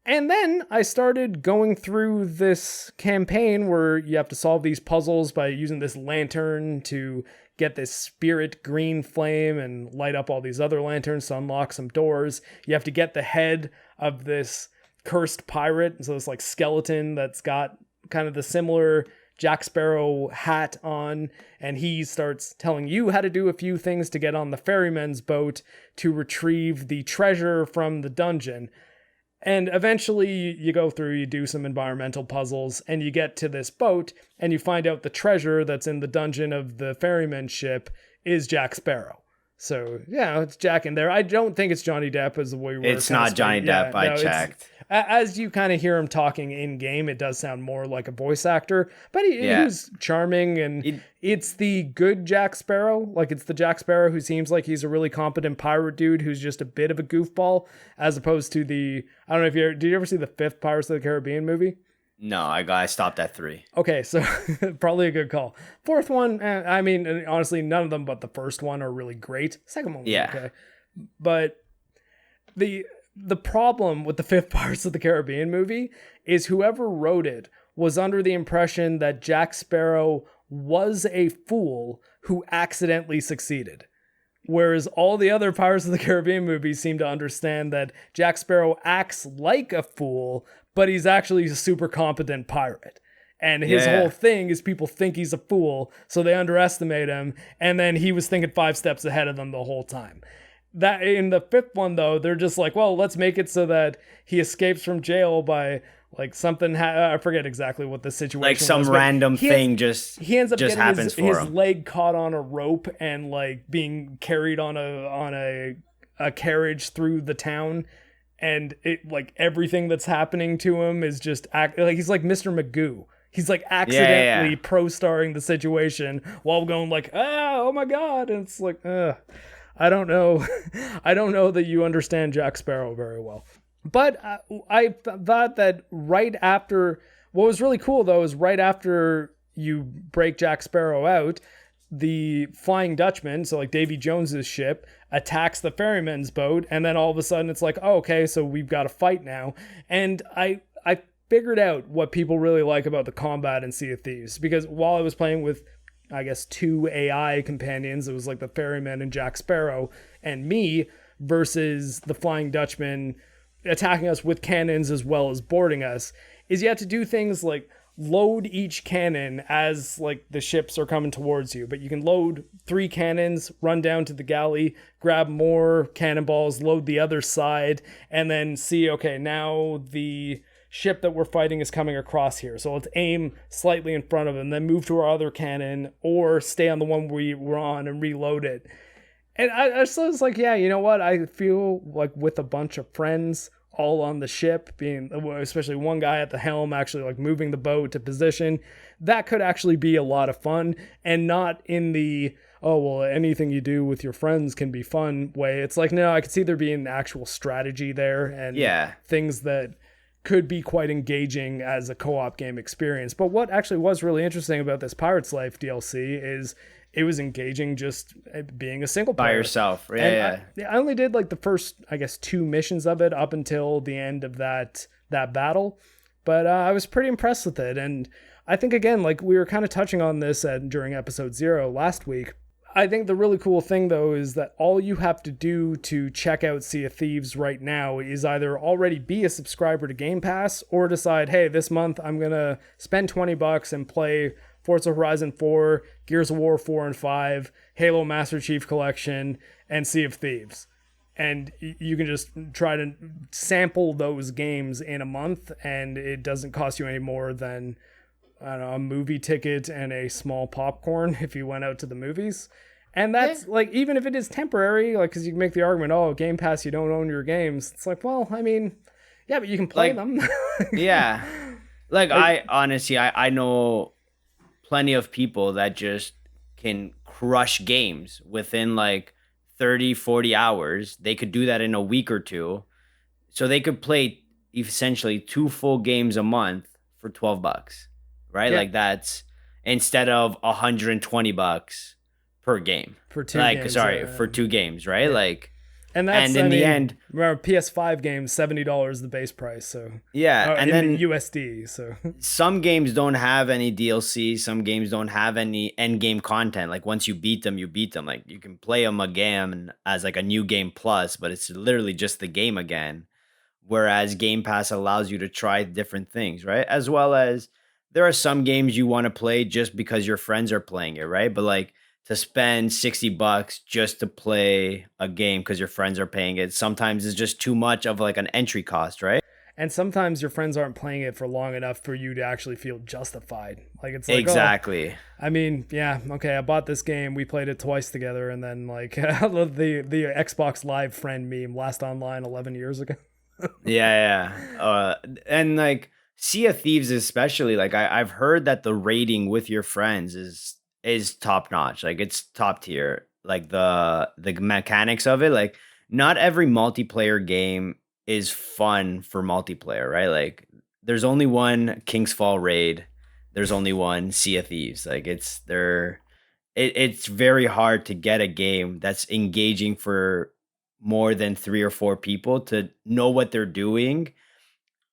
And then I started going through this campaign where you have to solve these puzzles by using this lantern to get this spirit green flame and light up all these other lanterns to unlock some doors. You have to get the head of this cursed pirate, so this like skeleton that's got kind of the similar Jack Sparrow hat on, and he starts telling you how to do a few things to get on the ferryman's boat to retrieve the treasure from the dungeon. And eventually you go through, you do some environmental puzzles, and you get to this boat, and you find out the treasure that's in the dungeon of the ferryman's ship is Jack Sparrow. So, yeah, it's Jack in there. I don't think it's Johnny Depp as the way we were. It's not Johnny Depp, no, I checked. As you kind of hear him talking in-game, it does sound more like a voice actor. But he was charming, and it's the good Jack Sparrow. Like, it's the Jack Sparrow who seems like he's a really competent pirate dude who's just a bit of a goofball, as opposed to the... I don't know if did you ever see the 5th Pirates of the Caribbean movie? No, I stopped at 3. Okay, so probably a good call. 4th one, I mean, honestly, none of them but the first one are really great. Second one was okay. But the problem with the 5th Pirates of the Caribbean movie is whoever wrote it was under the impression that Jack Sparrow was a fool who accidentally succeeded. Whereas all the other Pirates of the Caribbean movies seem to understand that Jack Sparrow acts like a fool, but he's actually a super competent pirate. And his whole thing is people think he's a fool, so they underestimate him, and then he was thinking 5 steps ahead of them the whole time. That in the 5th one, though, they're just like, well, let's make it so that he escapes from jail by like something. I forget exactly what the situation was. Like some random thing he ends up getting happens his leg caught on a rope and like being carried on a carriage through the town. And it like everything that's happening to him is just like he's like Mr. Magoo. He's like accidentally pro-starring the situation while going like, oh my God. And it's like, I don't know. I don't know that you understand Jack Sparrow very well. But I thought that right after, what was really cool though, is right after you break Jack Sparrow out, the Flying Dutchman, so like Davy Jones's ship, attacks the ferryman's boat, and then all of a sudden it's like, oh, okay, so we've got to fight now. And I figured out what people really like about the combat in Sea of Thieves, because while I was playing with, I guess, 2 AI companions, it was like the ferryman and Jack Sparrow and me versus the Flying Dutchman attacking us with cannons as well as boarding us, is you have to do things like load each cannon as like the ships are coming towards you, but you can load 3 cannons, run down to the galley, grab more cannonballs, load the other side, and then see, okay, now the ship that we're fighting is coming across here, so let's aim slightly in front of them, then move to our other cannon or stay on the one we were on and reload it. And I was like, yeah, you know what, I feel like with a bunch of friends all on the ship, being especially one guy at the helm actually like moving the boat to position, that could actually be a lot of fun, and not in the, oh, well, anything you do with your friends can be fun way. It's like, no, I could see there being actual strategy there and things that could be quite engaging as a co-op game experience. But what actually was really interesting about this Pirate's Life DLC is it was engaging just being a single player. By yourself. I only did like the first, I guess, 2 missions of it up until the end of that battle. But I was pretty impressed with it. And I think, again, like we were kind of touching on this during episode 0 last week. I think the really cool thing, though, is that all you have to do to check out Sea of Thieves right now is either already be a subscriber to Game Pass or decide, hey, this month I'm going to spend $20 and play Forza Horizon 4, Gears of War 4 and 5, Halo Master Chief Collection, and Sea of Thieves. And you can just try to sample those games in a month, and it doesn't cost you any more than, I don't know, a movie ticket and a small popcorn if you went out to the movies. And that's like, even if it is temporary, like, because you can make the argument, oh, Game Pass, you don't own your games. It's like, well, I mean, yeah, but you can play them. Like, I honestly, I know plenty of people that just can crush games within like 30, 40 hours. They could do that in a week or two. So they could play essentially 2 full games a month for $12, right? Yeah. Like that's instead of $120 per game. For 2 games. For 2 games, right? Like, and that's, and in the end, remember PS5 games, $70 the base price. So yeah, and then USD. So some games don't have any DLC. Some games don't have any end game content. Like once you beat them, you beat them. Like you can play them again as like a new game plus, but it's literally just the game again. Whereas Game Pass allows you to try different things, right? As well as there are some games you want to play just because your friends are playing it, right? But like to spend $60 just to play a game because your friends are paying it sometimes is just too much of like an entry cost, right? And sometimes your friends aren't playing it for long enough for you to actually feel justified. Like it's like, exactly. Oh, I mean, yeah, okay, I bought this game. We played it twice together, and then like the Xbox Live friend meme last online 11 years ago. Yeah. And like Sea of Thieves, especially, like I've heard that the rating with your friends is top notch. Like it's top tier. Like the mechanics of it. Like not every multiplayer game is fun for multiplayer, right? Like there's only one King's Fall raid. There's only one Sea of Thieves. Like it's very hard to get a game that's engaging for more than 3 or 4 people to know what they're doing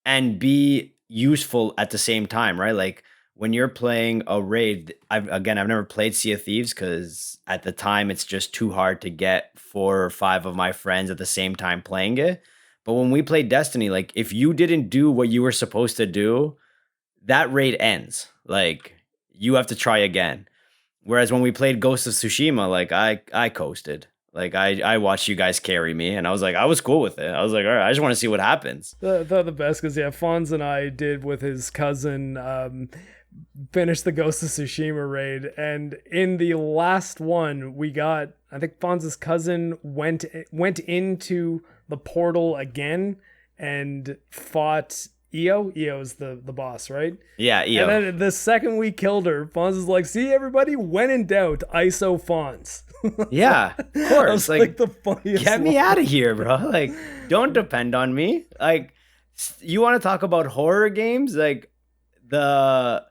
and be useful at the same time, right? Like when you're playing a raid, I've never played Sea of Thieves because at the time it's just too hard to get 4 or 5 of my friends at the same time playing it. But when we played Destiny, like if you didn't do what you were supposed to do, that raid ends. Like you have to try again. Whereas when we played Ghost of Tsushima, like I coasted. Like I watched you guys carry me, and I was like, I was cool with it. I was like, all right, I just want to see what happens. The best because Fonz and I did with his cousin finish the Ghost of Tsushima raid, and in the last one we got, I think Fonz's cousin went into the portal again and fought Io. Io's the boss, right? Yeah, Io. And then the second we killed her, Fonz is like, see everybody, when in doubt, ISO Fonz. Yeah, of course. Like the funniest. Get me out of here, bro. Like, don't depend on me. Like, you want to talk about horror games? Like, the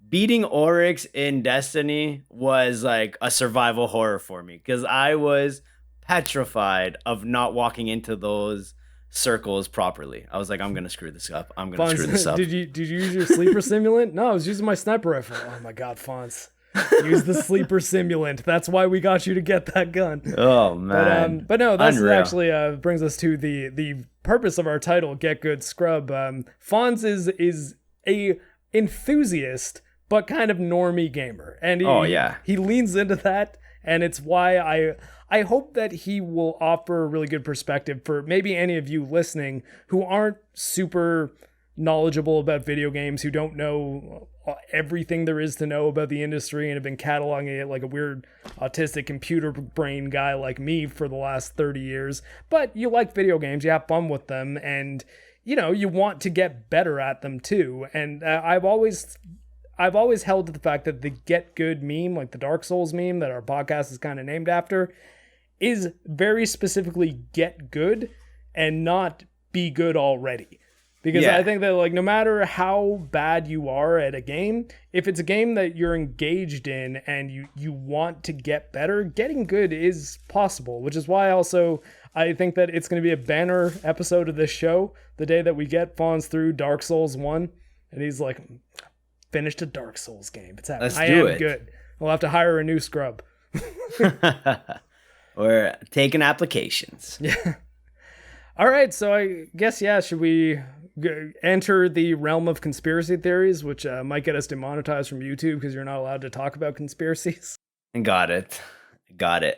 beating Oryx in Destiny was like a survival horror for me because I was petrified of not walking into those circles properly. I was like, I'm gonna screw this up. Did you use your sleeper simulant? No, I was using my sniper rifle. Oh my god, Fonz. Use the sleeper simulant. That's why we got you to get that gun. Oh man. But no, this actually brings us to the purpose of our title, Get Good Scrub. Fonz is a enthusiast but kind of normie gamer. And he leans into that, and it's why I hope that he will offer a really good perspective for maybe any of you listening who aren't super knowledgeable about video games, who don't know everything there is to know about the industry and have been cataloging it like a weird autistic computer brain guy like me for the last 30 years. But you like video games, you have fun with them, and you want to get better at them too. And I've always held to the fact that the Get Good meme, like the Dark Souls meme that our podcast is kind of named after, is very specifically get good and not be good already. Because I think that like no matter how bad you are at a game, if it's a game that you're engaged in and you want to get better, getting good is possible, which is why also I think that it's going to be a banner episode of this show the day that we get Fonz through Dark Souls 1 and he's like, finished a Dark Souls game. It's happening. I am good. We'll have to hire a new scrub. Or taking applications. Yeah. All right. So I guess, should we enter the realm of conspiracy theories, which might get us demonetized from YouTube because you're not allowed to talk about conspiracies? Got it.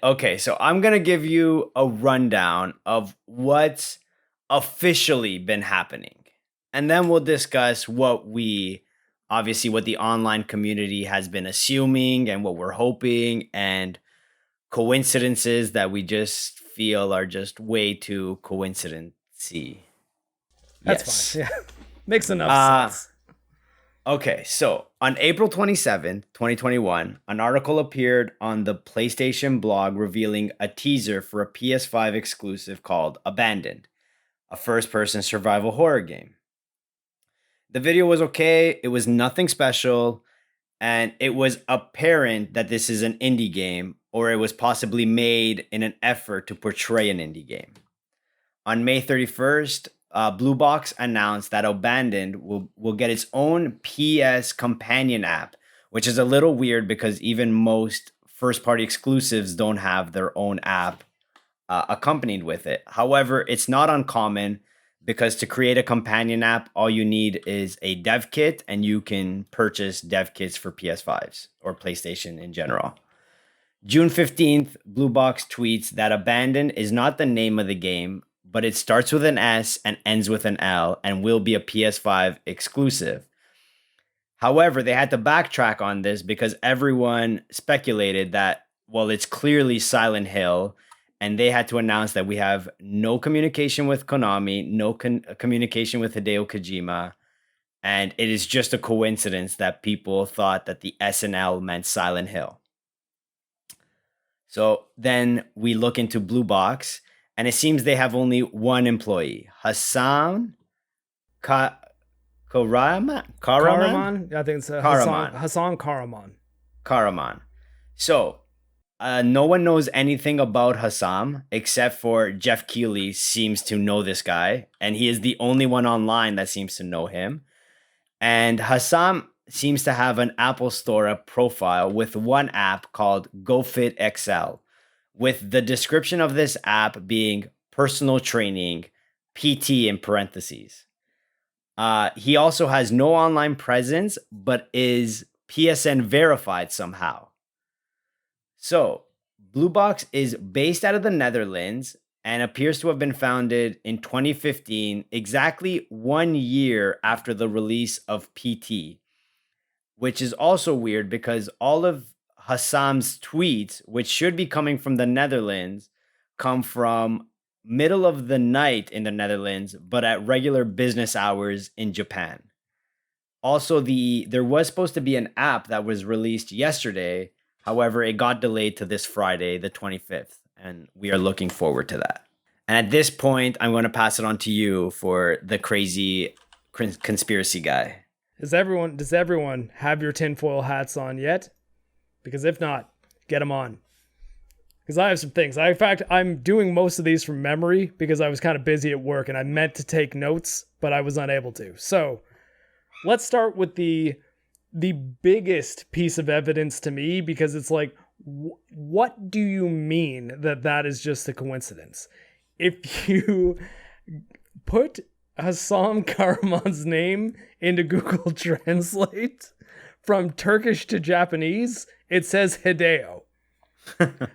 Okay. So I'm going to give you a rundown of what's officially been happening. And then we'll discuss what the online community has been assuming and what we're hoping and coincidences that we just feel are just way too coincidency. That's fine. Yeah. Makes enough sense. Okay, so on April 27th, 2021, an article appeared on the PlayStation blog revealing a teaser for a PS5 exclusive called Abandoned, a first-person survival horror game. The video was okay, it was nothing special, and it was apparent that this is an indie game, or it was possibly made in an effort to portray an indie game. On May 31st, Blue Box announced that Abandoned will get its own PS companion app, which is a little weird because even most first-party exclusives don't have their own app accompanied with it. However, it's not uncommon because to create a companion app, all you need is a dev kit, and you can purchase dev kits for PS5s or PlayStation in general. June 15th, Blue Box tweets that Abandon is not the name of the game, but it starts with an S and ends with an L and will be a PS5 exclusive. However, they had to backtrack on this because everyone speculated that, well, it's clearly Silent Hill, and they had to announce that we have no communication with Konami, no communication with Hideo Kojima, and it is just a coincidence that people thought that the S and L meant Silent Hill. So then we look into Blue Box, and it seems they have only one employee, Hassan Karaman? I think it's Hassan Karaman. Karaman. So, no one knows anything about Hassam except for Jeff Keighley seems to know this guy, and he is the only one online that seems to know him. And Hassam seems to have an Apple Store profile with one app called GoFit XL, with the description of this app being personal training, PT in parentheses. He also has no online presence, but is PSN verified somehow. So, Blue Box is based out of the Netherlands and appears to have been founded in 2015, exactly 1 year after the release of PT, which is also weird because all of Hassam's tweets, which should be coming from the Netherlands, come from middle of the night in the Netherlands, but at regular business hours in Japan. Also, there was supposed to be an app that was released yesterday. However, it got delayed to this Friday, the 25th, and we are looking forward to that. And at this point, I'm going to pass it on to you for the crazy conspiracy guy. Does everyone have your tinfoil hats on yet? Because if not, get them on. Because I have some things. In fact, I'm doing most of these from memory because I was kind of busy at work and I meant to take notes, but I was unable to. So let's start with the biggest piece of evidence to me, because it's like, what do you mean that is just a coincidence? If you put Hassam Karaman's name into Google Translate from Turkish to Japanese, it says Hideo.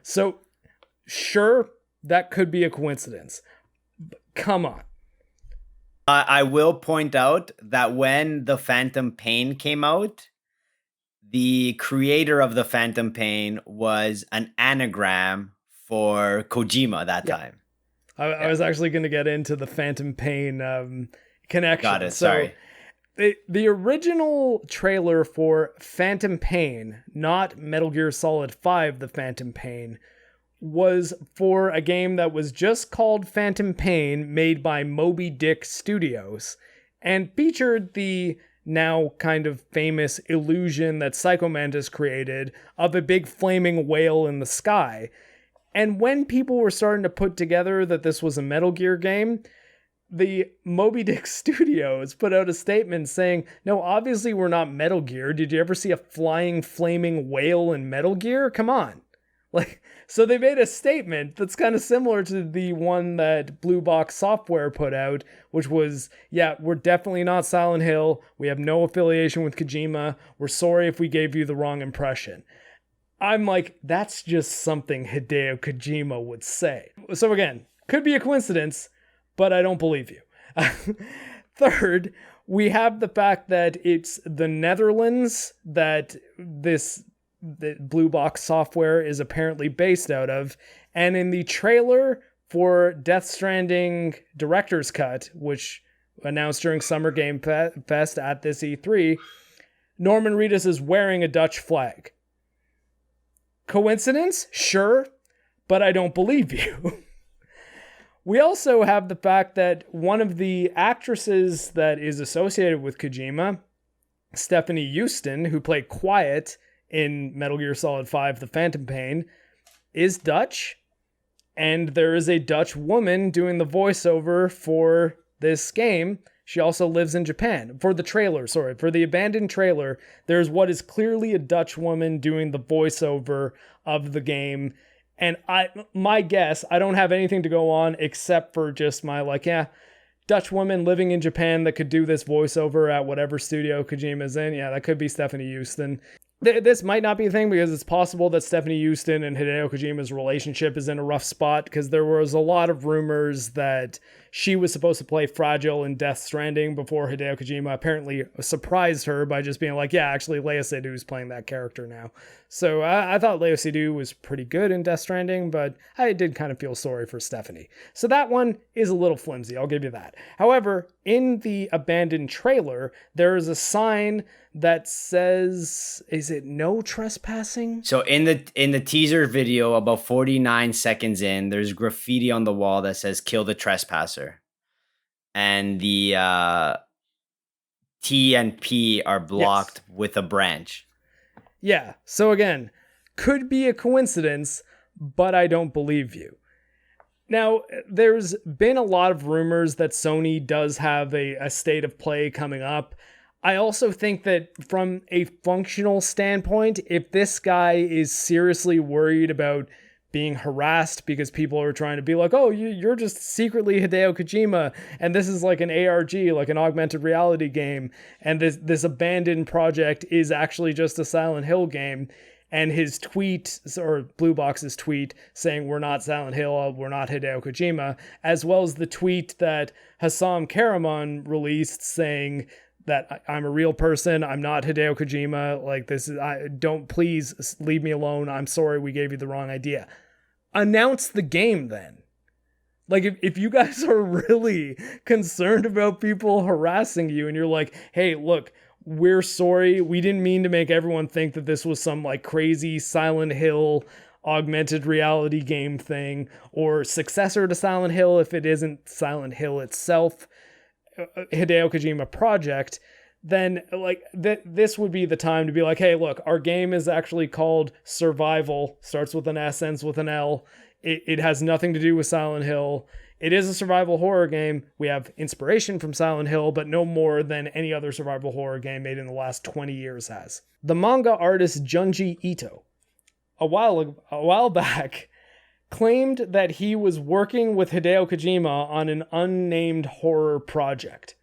So, sure, that could be a coincidence. But come on. I will point out that when the Phantom Pain came out, the creator of the Phantom Pain was an anagram for Kojima that time. I was actually going to get into the Phantom Pain connection. Got it, sorry. The original trailer for Phantom Pain, not Metal Gear Solid 5, The Phantom Pain, was for a game that was just called Phantom Pain, made by Moby Dick Studios, and featured the now kind of famous illusion that Psycho Mantis created of a big flaming whale in the sky. And when people were starting to put together that this was a Metal Gear game, the Moby Dick Studios put out a statement saying, no, obviously we're not Metal Gear. Did you ever see a flying, flaming whale in Metal Gear? Come on. So they made a statement that's kind of similar to the one that Blue Box Software put out, which was, yeah, we're definitely not Silent Hill. We have no affiliation with Kojima. We're sorry if we gave you the wrong impression. I'm like, that's just something Hideo Kojima would say. So again, could be a coincidence, but I don't believe you. Third, we have the fact that it's the Netherlands that the Blue Box Software is apparently based out of. And in the trailer for Death Stranding Director's Cut, which announced during Summer Game Fest at this E3, Norman Reedus is wearing a Dutch flag. Coincidence? Sure, but I don't believe you. We also have the fact that one of the actresses that is associated with Kojima, Stephanie Houston, who played Quiet in Metal Gear Solid 5: The Phantom Pain, is Dutch. And there is a Dutch woman doing the voiceover for this game. She also lives in Japan. For the abandoned trailer, there's what is clearly a Dutch woman doing the voiceover of the game. And my guess, I don't have anything to go on except for just my Dutch woman living in Japan that could do this voiceover at whatever studio Kojima's in. Yeah, that could be Stephanie Houston. This might not be a thing because it's possible that Stephanie Houston and Hideo Kojima's relationship is in a rough spot, because there was a lot of rumors that she was supposed to play Fragile in Death Stranding before Hideo Kojima apparently surprised her by just being like, yeah, actually Lea Seydoux playing that character now. So I thought Lea Seydoux was pretty good in Death Stranding, but I did kind of feel sorry for Stephanie. So that one is a little flimsy, I'll give you that. However, in the abandoned trailer, there is a sign that says, is it no trespassing? So in the teaser video, about 49 seconds in, there's graffiti on the wall that says "Kill the trespasser," and the T and P are blocked with a branch. Yeah. So again, could be a coincidence, but I don't believe you. Now, there's been a lot of rumors that Sony does have a state of play coming up. I also think that from a functional standpoint, if this guy is seriously worried about being harassed because people are trying to be like, oh, you're just secretly Hideo Kojima, and this is like an ARG, like an augmented reality game, and this abandoned project is actually just a Silent Hill game, and his tweet, or Blue Box's tweet, saying we're not Silent Hill, we're not Hideo Kojima, as well as the tweet that Hassam Karaman released saying that I'm a real person, I'm not Hideo Kojima, like this is, don't, please leave me alone, I'm sorry we gave you the wrong idea. Announce the game then. Like if you guys are really concerned about people harassing you and you're like, hey, look, we're sorry, we didn't mean to make everyone think that this was some like crazy Silent Hill augmented reality game thing, or successor to Silent Hill if it isn't Silent Hill itself, Hideo Kojima project, then like this would be the time to be like, hey, look, our game is actually called Survival, starts with an S, ends with an L. It has nothing to do with Silent Hill. It is a survival horror game. We have inspiration from Silent Hill, but no more than any other survival horror game made in the last 20 years has. The manga artist Junji Ito, a while back, claimed that he was working with Hideo Kojima on an unnamed horror project.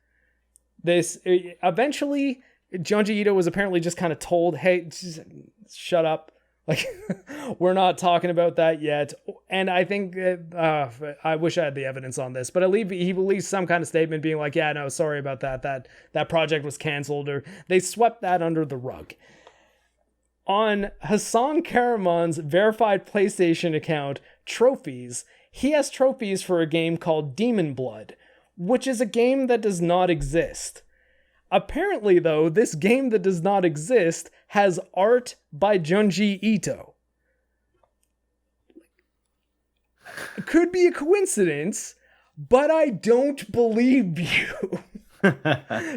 Eventually, Junji Ito was apparently just kind of told, hey, just shut up. Like, we're not talking about that yet. And I think, I wish I had the evidence on this, but he released some kind of statement being like, yeah, no, sorry about that. That project was canceled, or they swept that under the rug. On Hassam Karaman's verified PlayStation account, Trophies, he has trophies for a game called Demon Blood, which is a game that does not exist. Apparently, though, this game that does not exist has art by Junji Ito. Could be a coincidence, but I don't believe you.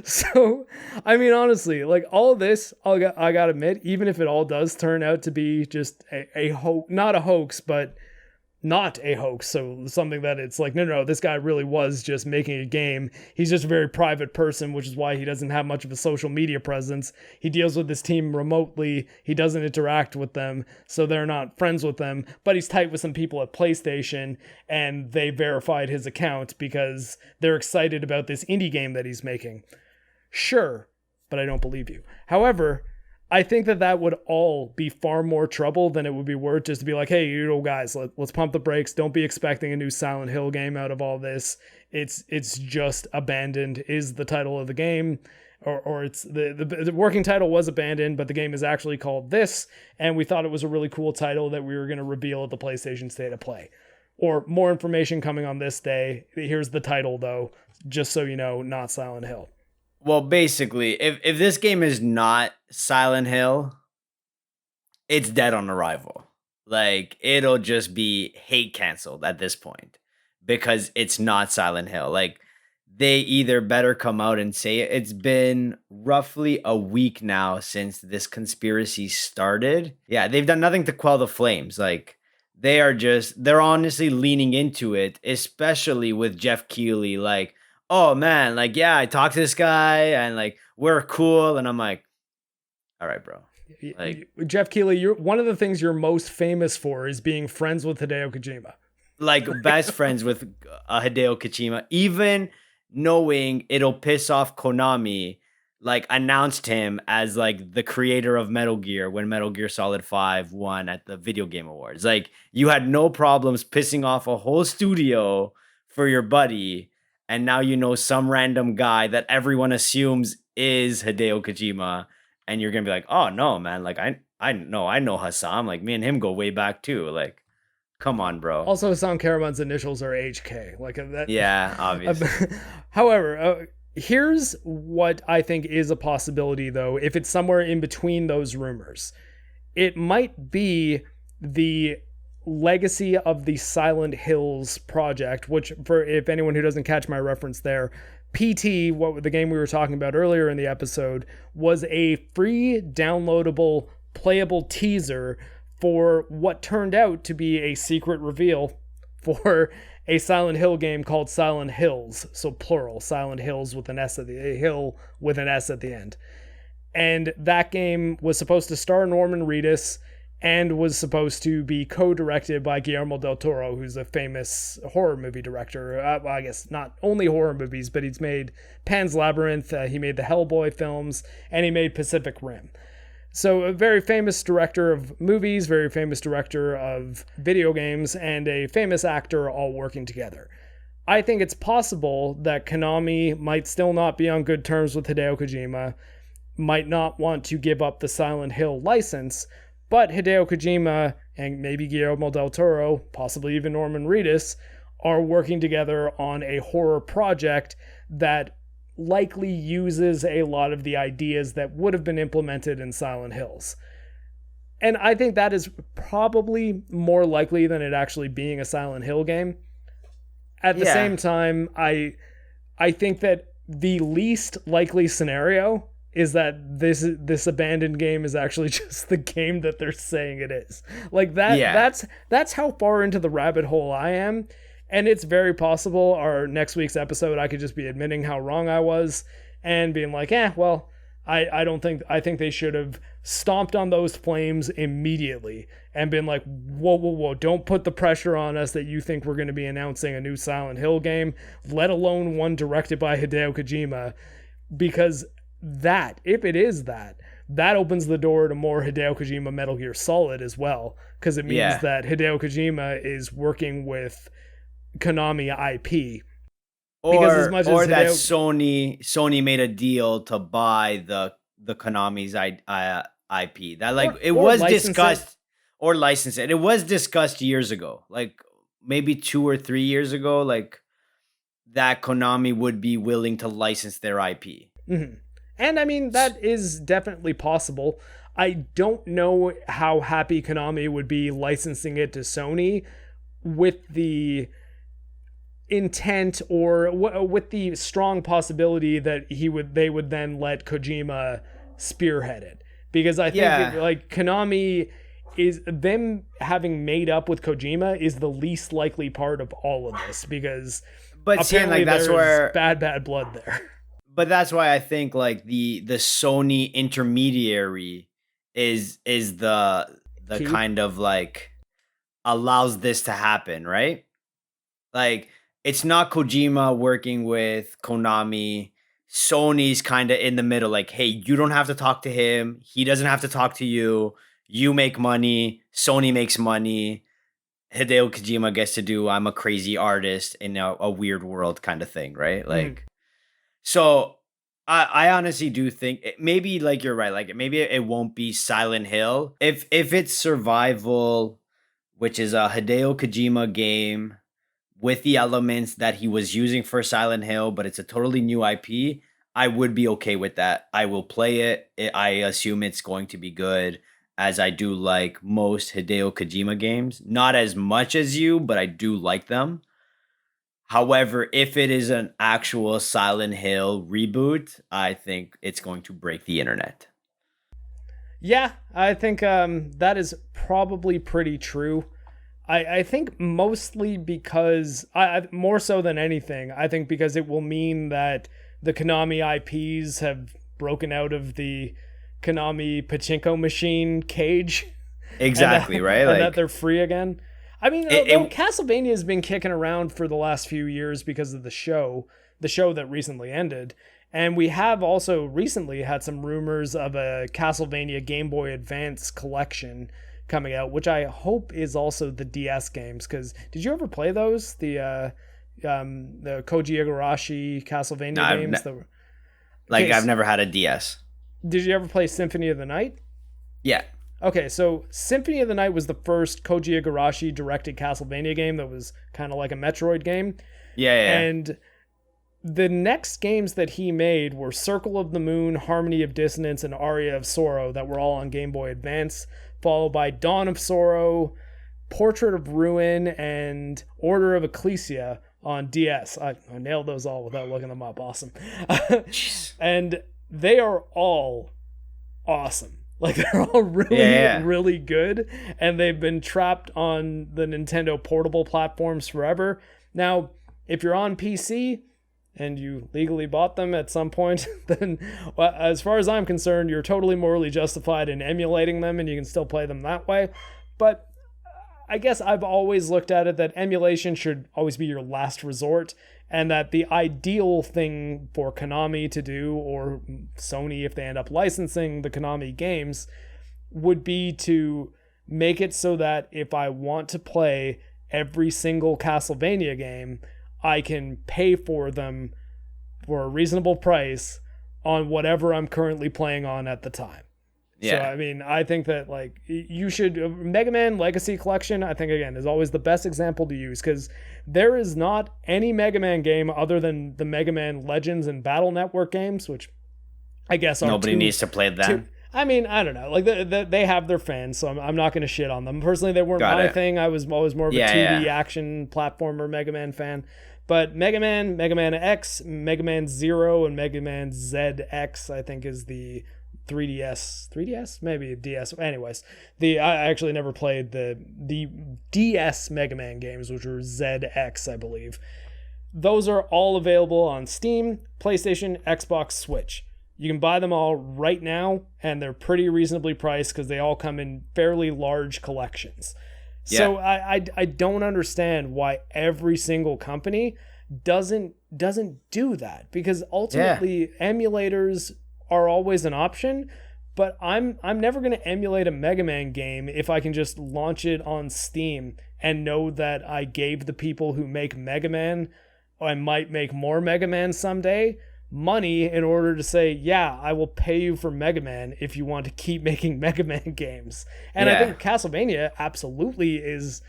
So, I mean, honestly, like all this, I gotta admit, even if it all does turn out to be just a hoax, not a hoax, but not a hoax, so something that it's like, no, this guy really was just making a game. He's just a very private person, which is why he doesn't have much of a social media presence. He deals with his team remotely. He doesn't interact with them, so they're not friends with them, but he's tight with some people at PlayStation, and they verified his account because they're excited about this indie game that he's making. Sure, but I don't believe you. However, I think that would all be far more trouble than it would be worth just to be like, hey, guys, let's pump the brakes. Don't be expecting a new Silent Hill game out of all this. It's just Abandoned is the title of the game, or it's the working title was Abandoned, but the game is actually called this, and we thought it was a really cool title that we were going to reveal at the PlayStation State of Play. Or more information coming on this day. Here's the title, though, just so you know, not Silent Hill. Well, basically, if this game is not Silent Hill, it's dead on arrival. Like, it'll just be hate canceled at this point because it's not Silent Hill. Like, they either better come out and say it. It's been roughly a week now since this conspiracy started. Yeah, they've done nothing to quell the flames. Like, they're honestly leaning into it, especially with Jeff Keighley. Like, oh man, like, yeah, I talked to this guy and like, we're cool. And I'm like, all right, bro. Like, Jeff Keighley, you're one of the things you're most famous for is being friends with Hideo Kojima. Like, best friends with Hideo Kojima, even knowing it'll piss off Konami, like, announced him as like the creator of Metal Gear when Metal Gear Solid 5 won at the Video Game Awards. Like, you had no problems pissing off a whole studio for your buddy, and now you know some random guy that everyone assumes is Hideo Kojima, and you're gonna be like, oh no, man, like I know Hassan, like me and him go way back too. Like, come on, bro. Also, Hassan Karaman's initials are HK. Like that. Yeah, obviously. However, here's what I think is a possibility, though. If it's somewhere in between those rumors, it might be the legacy of the Silent Hills project, which, for if anyone who doesn't catch my reference there, PT, what the game we were talking about earlier in the episode, was a free downloadable playable teaser for what turned out to be a secret reveal for a Silent Hill game called Silent Hills. So plural, Silent Hills with an S at the hill with an S at the end. And that game was supposed to star Norman Reedus and was supposed to be co-directed by Guillermo del Toro, who's a famous horror movie director. I guess not only horror movies, but he's made Pan's Labyrinth, he made the Hellboy films, and he made Pacific Rim. So a very famous director of movies, very famous director of video games, and a famous actor all working together. I think it's possible that Konami might still not be on good terms with Hideo Kojima, might not want to give up the Silent Hill license, but Hideo Kojima and maybe Guillermo del Toro, possibly even Norman Reedus, are working together on a horror project that likely uses a lot of the ideas that would have been implemented in Silent Hills. And I think that is probably more likely than it actually being a Silent Hill game. At the same time, I think that the least likely scenario is that this abandoned game is actually just the game that they're saying it is. Like that. That's how far into the rabbit hole I am. And it's very possible our next week's episode, I could just be admitting how wrong I was and being like, I think they should have stomped on those flames immediately and been like, whoa, don't put the pressure on us that you think we're going to be announcing a new Silent Hill game, let alone one directed by Hideo Kojima, because that, if it is that opens the door to more Hideo Kojima Metal Gear Solid as well, because it means that Hideo Kojima is working with Konami IP. Or that Sony made a deal to buy the Konami's IP. That, like, it was discussed, or license it. It was discussed years ago, like maybe 2 or 3 years ago, like that Konami would be willing to license their IP. Mm-hmm. And I mean, that is definitely possible. I don't know how happy Konami would be licensing it to Sony with the intent or with the strong possibility that they would then let Kojima spearhead it. Because I think like Konami is, them having made up with Kojima is the least likely part of all of this, because apparently that's where bad blood there. But that's why I think like the Sony intermediary is the key, kind of like allows this to happen, right? Like, it's not Kojima working with Konami. Sony's kind of in the middle, like, hey, you don't have to talk to him. He doesn't have to talk to you. You make money. Sony makes money. Hideo Kojima gets to do, I'm a crazy artist in a weird world kind of thing, right? Like, so I honestly do think maybe, like, you're right. Like, maybe it won't be Silent Hill. If it's survival, which is a Hideo Kojima game with the elements that he was using for Silent Hill, but it's a totally new IP, I would be okay with that. I will play it. I assume it's going to be good, as I do like most Hideo Kojima games. Not as much as you, but I do like them. However, if it is an actual Silent Hill reboot, I think it's going to break the internet. Yeah, I think that is probably pretty true. I think mostly because, more so than anything, I think because it will mean that the Konami IPs have broken out of the Konami pachinko machine cage. Exactly, right? And that they're free again. I mean, Castlevania has been kicking around for the last few years because of the show that recently ended. And we have also recently had some rumors of a Castlevania Game Boy Advance collection coming out, which I hope is also the DS games. Because did you ever play those? The Koji Igarashi Castlevania games? I've never had a DS. Did you ever play Symphony of the Night? Yeah. Okay, so Symphony of the Night was the first Koji Igarashi directed Castlevania game that was kind of like a Metroid game. Yeah. And the next games that he made were Circle of the Moon, Harmony of Dissonance, and Aria of Sorrow that were all on Game Boy Advance, followed by Dawn of Sorrow, Portrait of Ruin, and Order of Ecclesia on DS. I nailed those all without looking them up. Awesome. And they are all awesome. Like, they're all really good, and they've been trapped on the Nintendo portable platforms forever. Now, if you're on PC and you legally bought them at some point, then as far as I'm concerned, you're totally morally justified in emulating them, and you can still play them that way. But I guess I've always looked at it that emulation should always be your last resort, and that the ideal thing for Konami to do, or Sony if they end up licensing the Konami games, would be to make it so that if I want to play every single Castlevania game, I can pay for them for a reasonable price on whatever I'm currently playing on at the time. Yeah. So, I mean, I think that, like, you should... Mega Man Legacy Collection, I think, again, is always the best example to use, because there is not any Mega Man game other than the Mega Man Legends and Battle Network games, which I guess are Nobody needs to play them. I mean, I don't know. Like, they have their fans, so I'm not going to shit on them. Personally, they weren't my thing. I was always more of a 2D action platformer Mega Man fan. But Mega Man, Mega Man X, Mega Man Zero, and Mega Man ZX, I think, is the 3DS, maybe DS. Anyways, I actually never played the DS Mega Man games, which were ZX, I believe. Those are all available on Steam, PlayStation, Xbox, Switch. You can buy them all right now, and they're pretty reasonably priced because they all come in fairly large collections. Yeah. So I don't understand why every single company doesn't do that, because ultimately emulators are always an option, but I'm never going to emulate a Mega Man game if I can just launch it on Steam and know that I gave the people who make Mega Man, or I might make more Mega Man someday, money in order to say, yeah, I will pay you for Mega Man if you want to keep making Mega Man games. And I think Castlevania absolutely is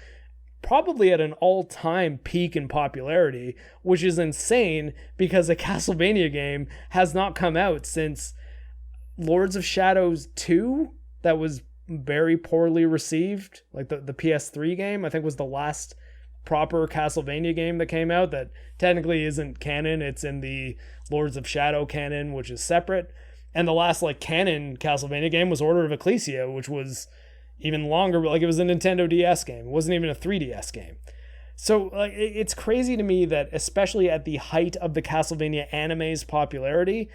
probably at an all-time peak in popularity, which is insane because a Castlevania game has not come out since Lords of Shadows 2, that was very poorly received. Like the PS3 game, I think, was the last proper Castlevania game that came out that technically isn't canon. It's in the Lords of Shadow canon, which is separate. And the last like canon Castlevania game was Order of Ecclesia, which was even longer. Like, it was a Nintendo DS game. It wasn't even a 3DS game. So like, it's crazy to me that, especially at the height of the Castlevania anime's popularity,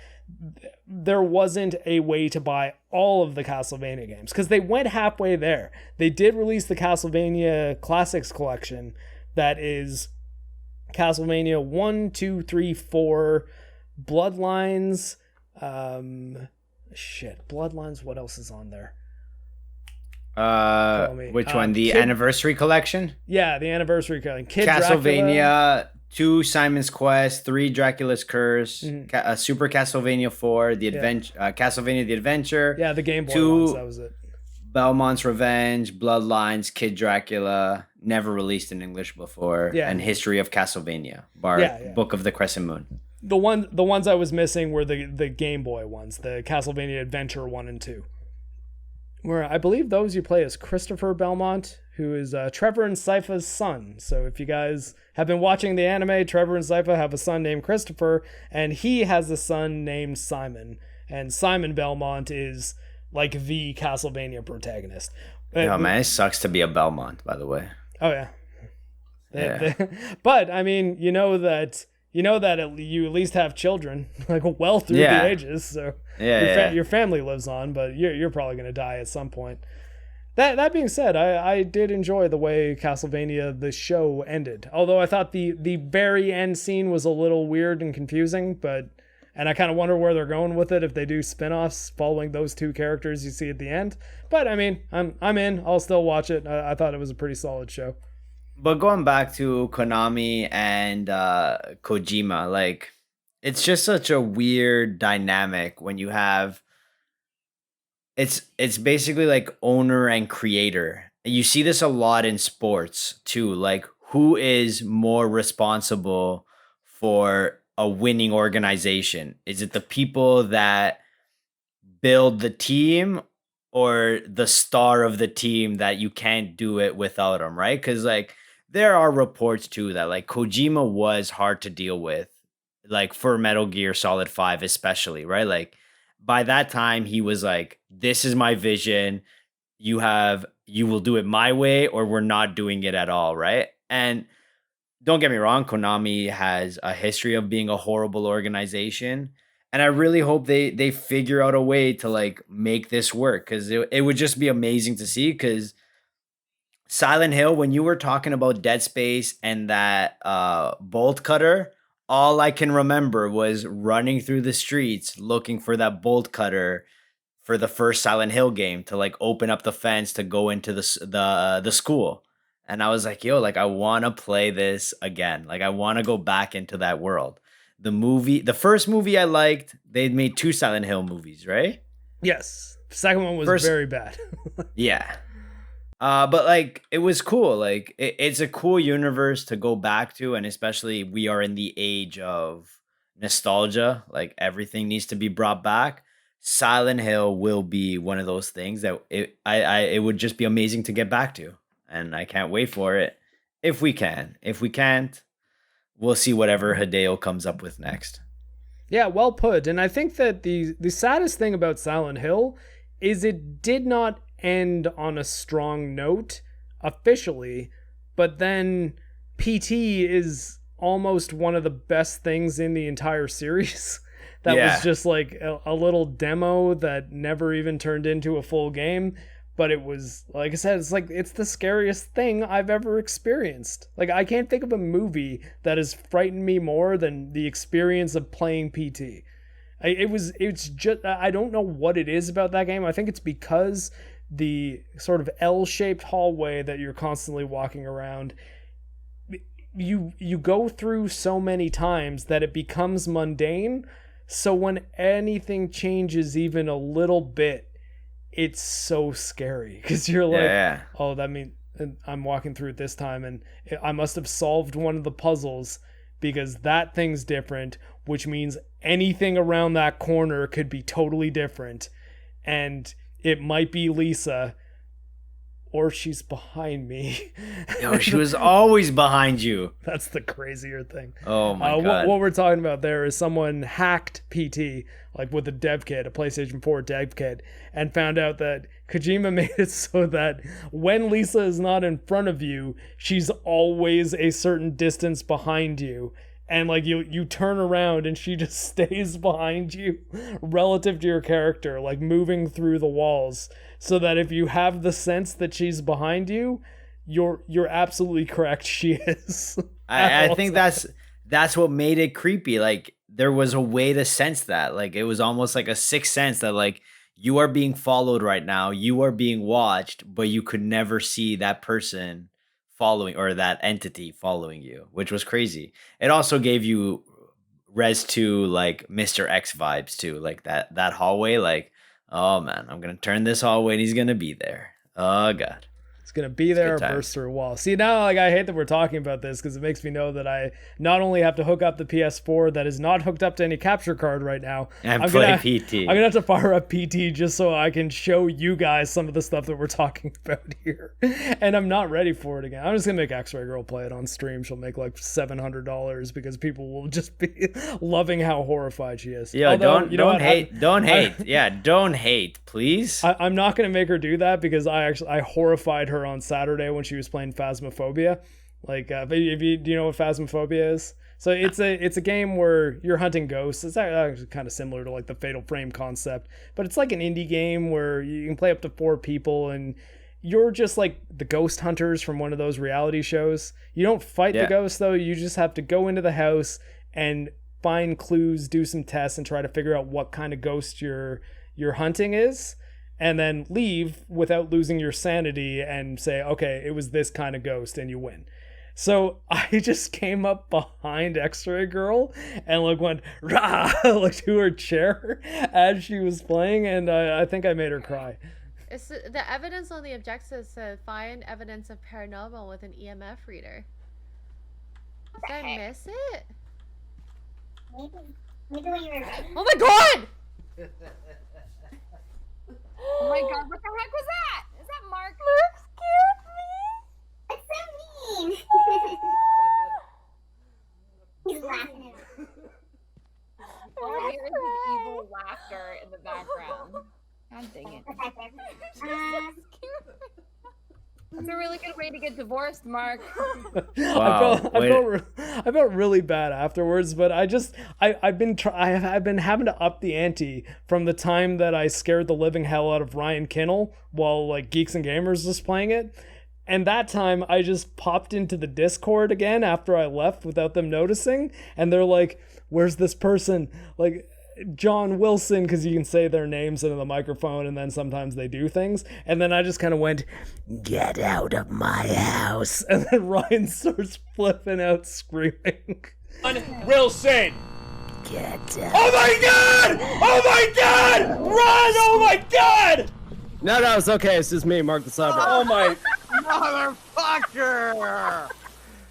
there wasn't a way to buy all of the Castlevania games, because they went halfway there. They did release the Castlevania Classics collection that is Castlevania 1, 2, 3, 4, Bloodlines, Bloodlines, what else is on there? Which one? The Anniversary Collection? Yeah, the Anniversary Collection. Castlevania 2, Simon's Quest, 3, Dracula's Curse, Super Castlevania 4, the Adventure, Castlevania the Adventure. Yeah, the Game Boy 2, ones, that was it. Belmont's Revenge, Bloodlines, Kid Dracula, never released in English before, and History of Castlevania, Book of the Crescent Moon. The ones I was missing were the Game Boy ones, the Castlevania Adventure 1 and 2. Where I believe those you play as Christopher Belmont, who is Trevor and Sypha's son. So if you guys have been watching the anime, Trevor and Sypha have a son named Christopher, and he has a son named Simon. And Simon Belmont is like the Castlevania protagonist. Yeah, man, it sucks to be a Belmont, by the way. Oh yeah. Yeah. But I mean, you know that you at least have children like well through the ages, so your family lives on, but you're probably gonna die at some point. That being said, I did enjoy the way Castlevania the show ended. Although I thought the very end scene was a little weird and confusing, and I kind of wonder where they're going with it if they do spin-offs following those two characters you see at the end. But I mean, I'm in. I'll still watch it. I thought it was a pretty solid show. But going back to Konami and Kojima, like, it's just such a weird dynamic when you have it's basically like owner and creator. You see this a lot in sports too. Like, who is more responsible for a winning organization? Is it the people that build the team or the star of the team that you can't do it without them, right? Because like there are reports too that like Kojima was hard to deal with, like for Metal Gear Solid 5 especially, right? Like by that time he was like, this is my vision. You will do it my way or we're not doing it at all, right? And don't get me wrong, Konami has a history of being a horrible organization. And I really hope they figure out a way to like make this work, because it would just be amazing to see. Because Silent Hill, when you were talking about Dead Space and that bolt cutter, all I can remember was running through the streets looking for that bolt cutter for the first Silent Hill game to like open up the fence to go into the school. And I was like, yo, like I want to play this again. Like I want to go back into that world. The first movie I liked, they'd made 2 Silent Hill movies, right? Yes. The second one was very bad. Yeah. But like it was cool. Like it's a cool universe to go back to, and especially we are in the age of nostalgia. Like everything needs to be brought back. Silent Hill will be one of those things that it would just be amazing to get back to, and I can't wait for it if we can. If we can't, we'll see whatever Hideo comes up with next. Yeah, well put. And I think that the saddest thing about Silent Hill is it did not end on a strong note officially, but then PT is almost one of the best things in the entire series. That was just like a little demo that never even turned into a full game. But it was, like I said, it's the scariest thing I've ever experienced. Like, I can't think of a movie that has frightened me more than the experience of playing PT. It's just, I don't know what it is about that game. I think it's because the sort of L-shaped hallway that you're constantly walking around, you go through so many times that it becomes mundane. So when anything changes even a little bit, it's so scary because you're like, oh, that means I'm walking through it this time and I must have solved one of the puzzles because that thing's different, which means anything around that corner could be totally different. And it might be Lisa, or she's behind me. Yo, she was always behind you. That's the crazier thing. Oh my God. What we're talking about there is someone hacked PT, like with a dev kit, a PlayStation 4 dev kit, and found out that Kojima made it so that when Lisa is not in front of you, she's always a certain distance behind you. And like you turn around and she just stays behind you relative to your character, like moving through the walls, so that if you have the sense that she's behind you, you're absolutely correct. She is. I think that's what made it creepy. Like there was a way to sense that. Like it was almost like a sixth sense that like you are being followed right now, you are being watched, but you could never see that person following or that entity following you, which was crazy. It also gave you Res 2 like Mr. X vibes too, like that hallway, like, oh man, I'm gonna turn this hallway and he's gonna be there. Oh God. It's going to be there or good burst through a wall. See, now like I hate that we're talking about this because it makes me know that I not only have to hook up the PS4 that is not hooked up to any capture card right now. And I'm play gonna, PT. I'm going to have to fire up PT just so I can show you guys some of the stuff that we're talking about here. And I'm not ready for it again. I'm just going to make Xray Girl play it on stream. She'll make like $700 because people will just be loving how horrified she is. Yo, Although, don't hate. Yeah, don't hate, please. I'm not going to make her do that because I horrified her on Saturday when she was playing Phasmophobia. Like, do you know what Phasmophobia is? So it's a game where you're hunting ghosts. It's actually kind of similar to like the Fatal Frame concept, but it's like an indie game where you can play up to 4 people and you're just like the ghost hunters from one of those reality shows. You don't fight the ghosts though. You just have to go into the house and find clues, do some tests, and try to figure out what kind of ghost you're hunting is. And then leave without losing your sanity and say, okay, it was this kind of ghost, and you win. So I just came up behind Xray Girl and like went rah like to her chair as she was playing, and I think I made her cry. It's the evidence on the objective said find evidence of paranormal with an EMF reader. Did I miss it? Maybe when you were ready. Oh my god! Oh my god, what the heck was that? Is that Mark? Mark scared me. That's so mean. He's laughing at me. All I hear is his evil laughter in the background. God dang it. That's a really good way to get divorced, Mark. Wow. I felt really bad afterwards, but I've been having to up the ante from the time that I scared the living hell out of Ryan Kinnell while like Geeks and Gamers was playing it. And that time I just popped into the Discord again after I left without them noticing, and they're like, "Where's this person?" Like John Wilson, because you can say their names into the microphone and then sometimes they do things. And then I just kind of went, "Get out of my house." And then Ryan starts flipping out screaming. Wilson! Get out. Oh my god! Oh my god! Run! Oh my god! No, it's okay. It's just me, MarcTheCyborg. Oh my... Motherfucker!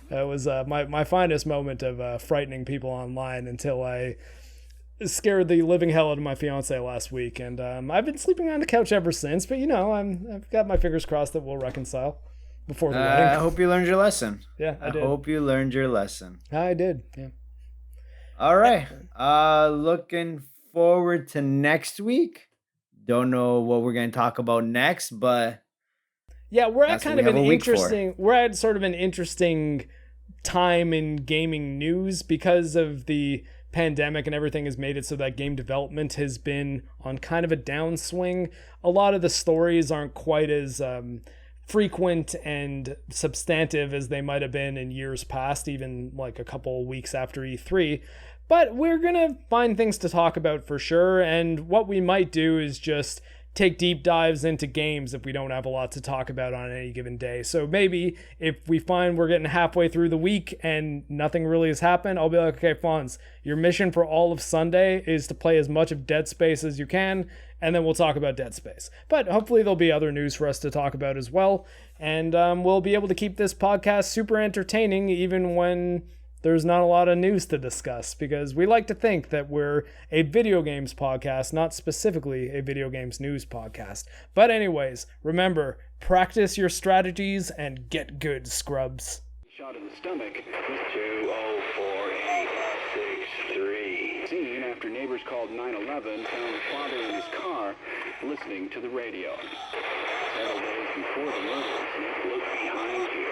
That was my finest moment of frightening people online until I scared the living hell out of my fiance last week, and I've been sleeping on the couch ever since. But I've got my fingers crossed that we'll reconcile before the wedding. I hope you learned your lesson. Yeah, I did. hope you learned your lesson. I did. Yeah. All right. Looking forward to next week. Don't know what we're going to talk about next, but yeah, we're at kind of an interesting. We're at sort of an interesting time in gaming news because of the pandemic and everything has made it so that game development has been on kind of a downswing. A lot of the stories aren't quite as frequent and substantive as they might have been in years past, even like a couple weeks after E3. But we're going to find things to talk about for sure. And what we might do is just take deep dives into games if we don't have a lot to talk about on any given day. So maybe if we find we're getting halfway through the week and nothing really has happened, I'll be like, okay, Fonz, your mission for all of Sunday is to play as much of Dead Space as you can, and then we'll talk about Dead Space. But hopefully there'll be other news for us to talk about as well, and we'll be able to keep this podcast super entertaining even when there's not a lot of news to discuss, because we like to think that we're a video games podcast, not specifically a video games news podcast. But anyways, remember, practice your strategies and get good, scrubs. Shot in the stomach with 204-863. Seen after neighbors called 911 found the father in his car listening to the radio. Several days before the murders, look behind you.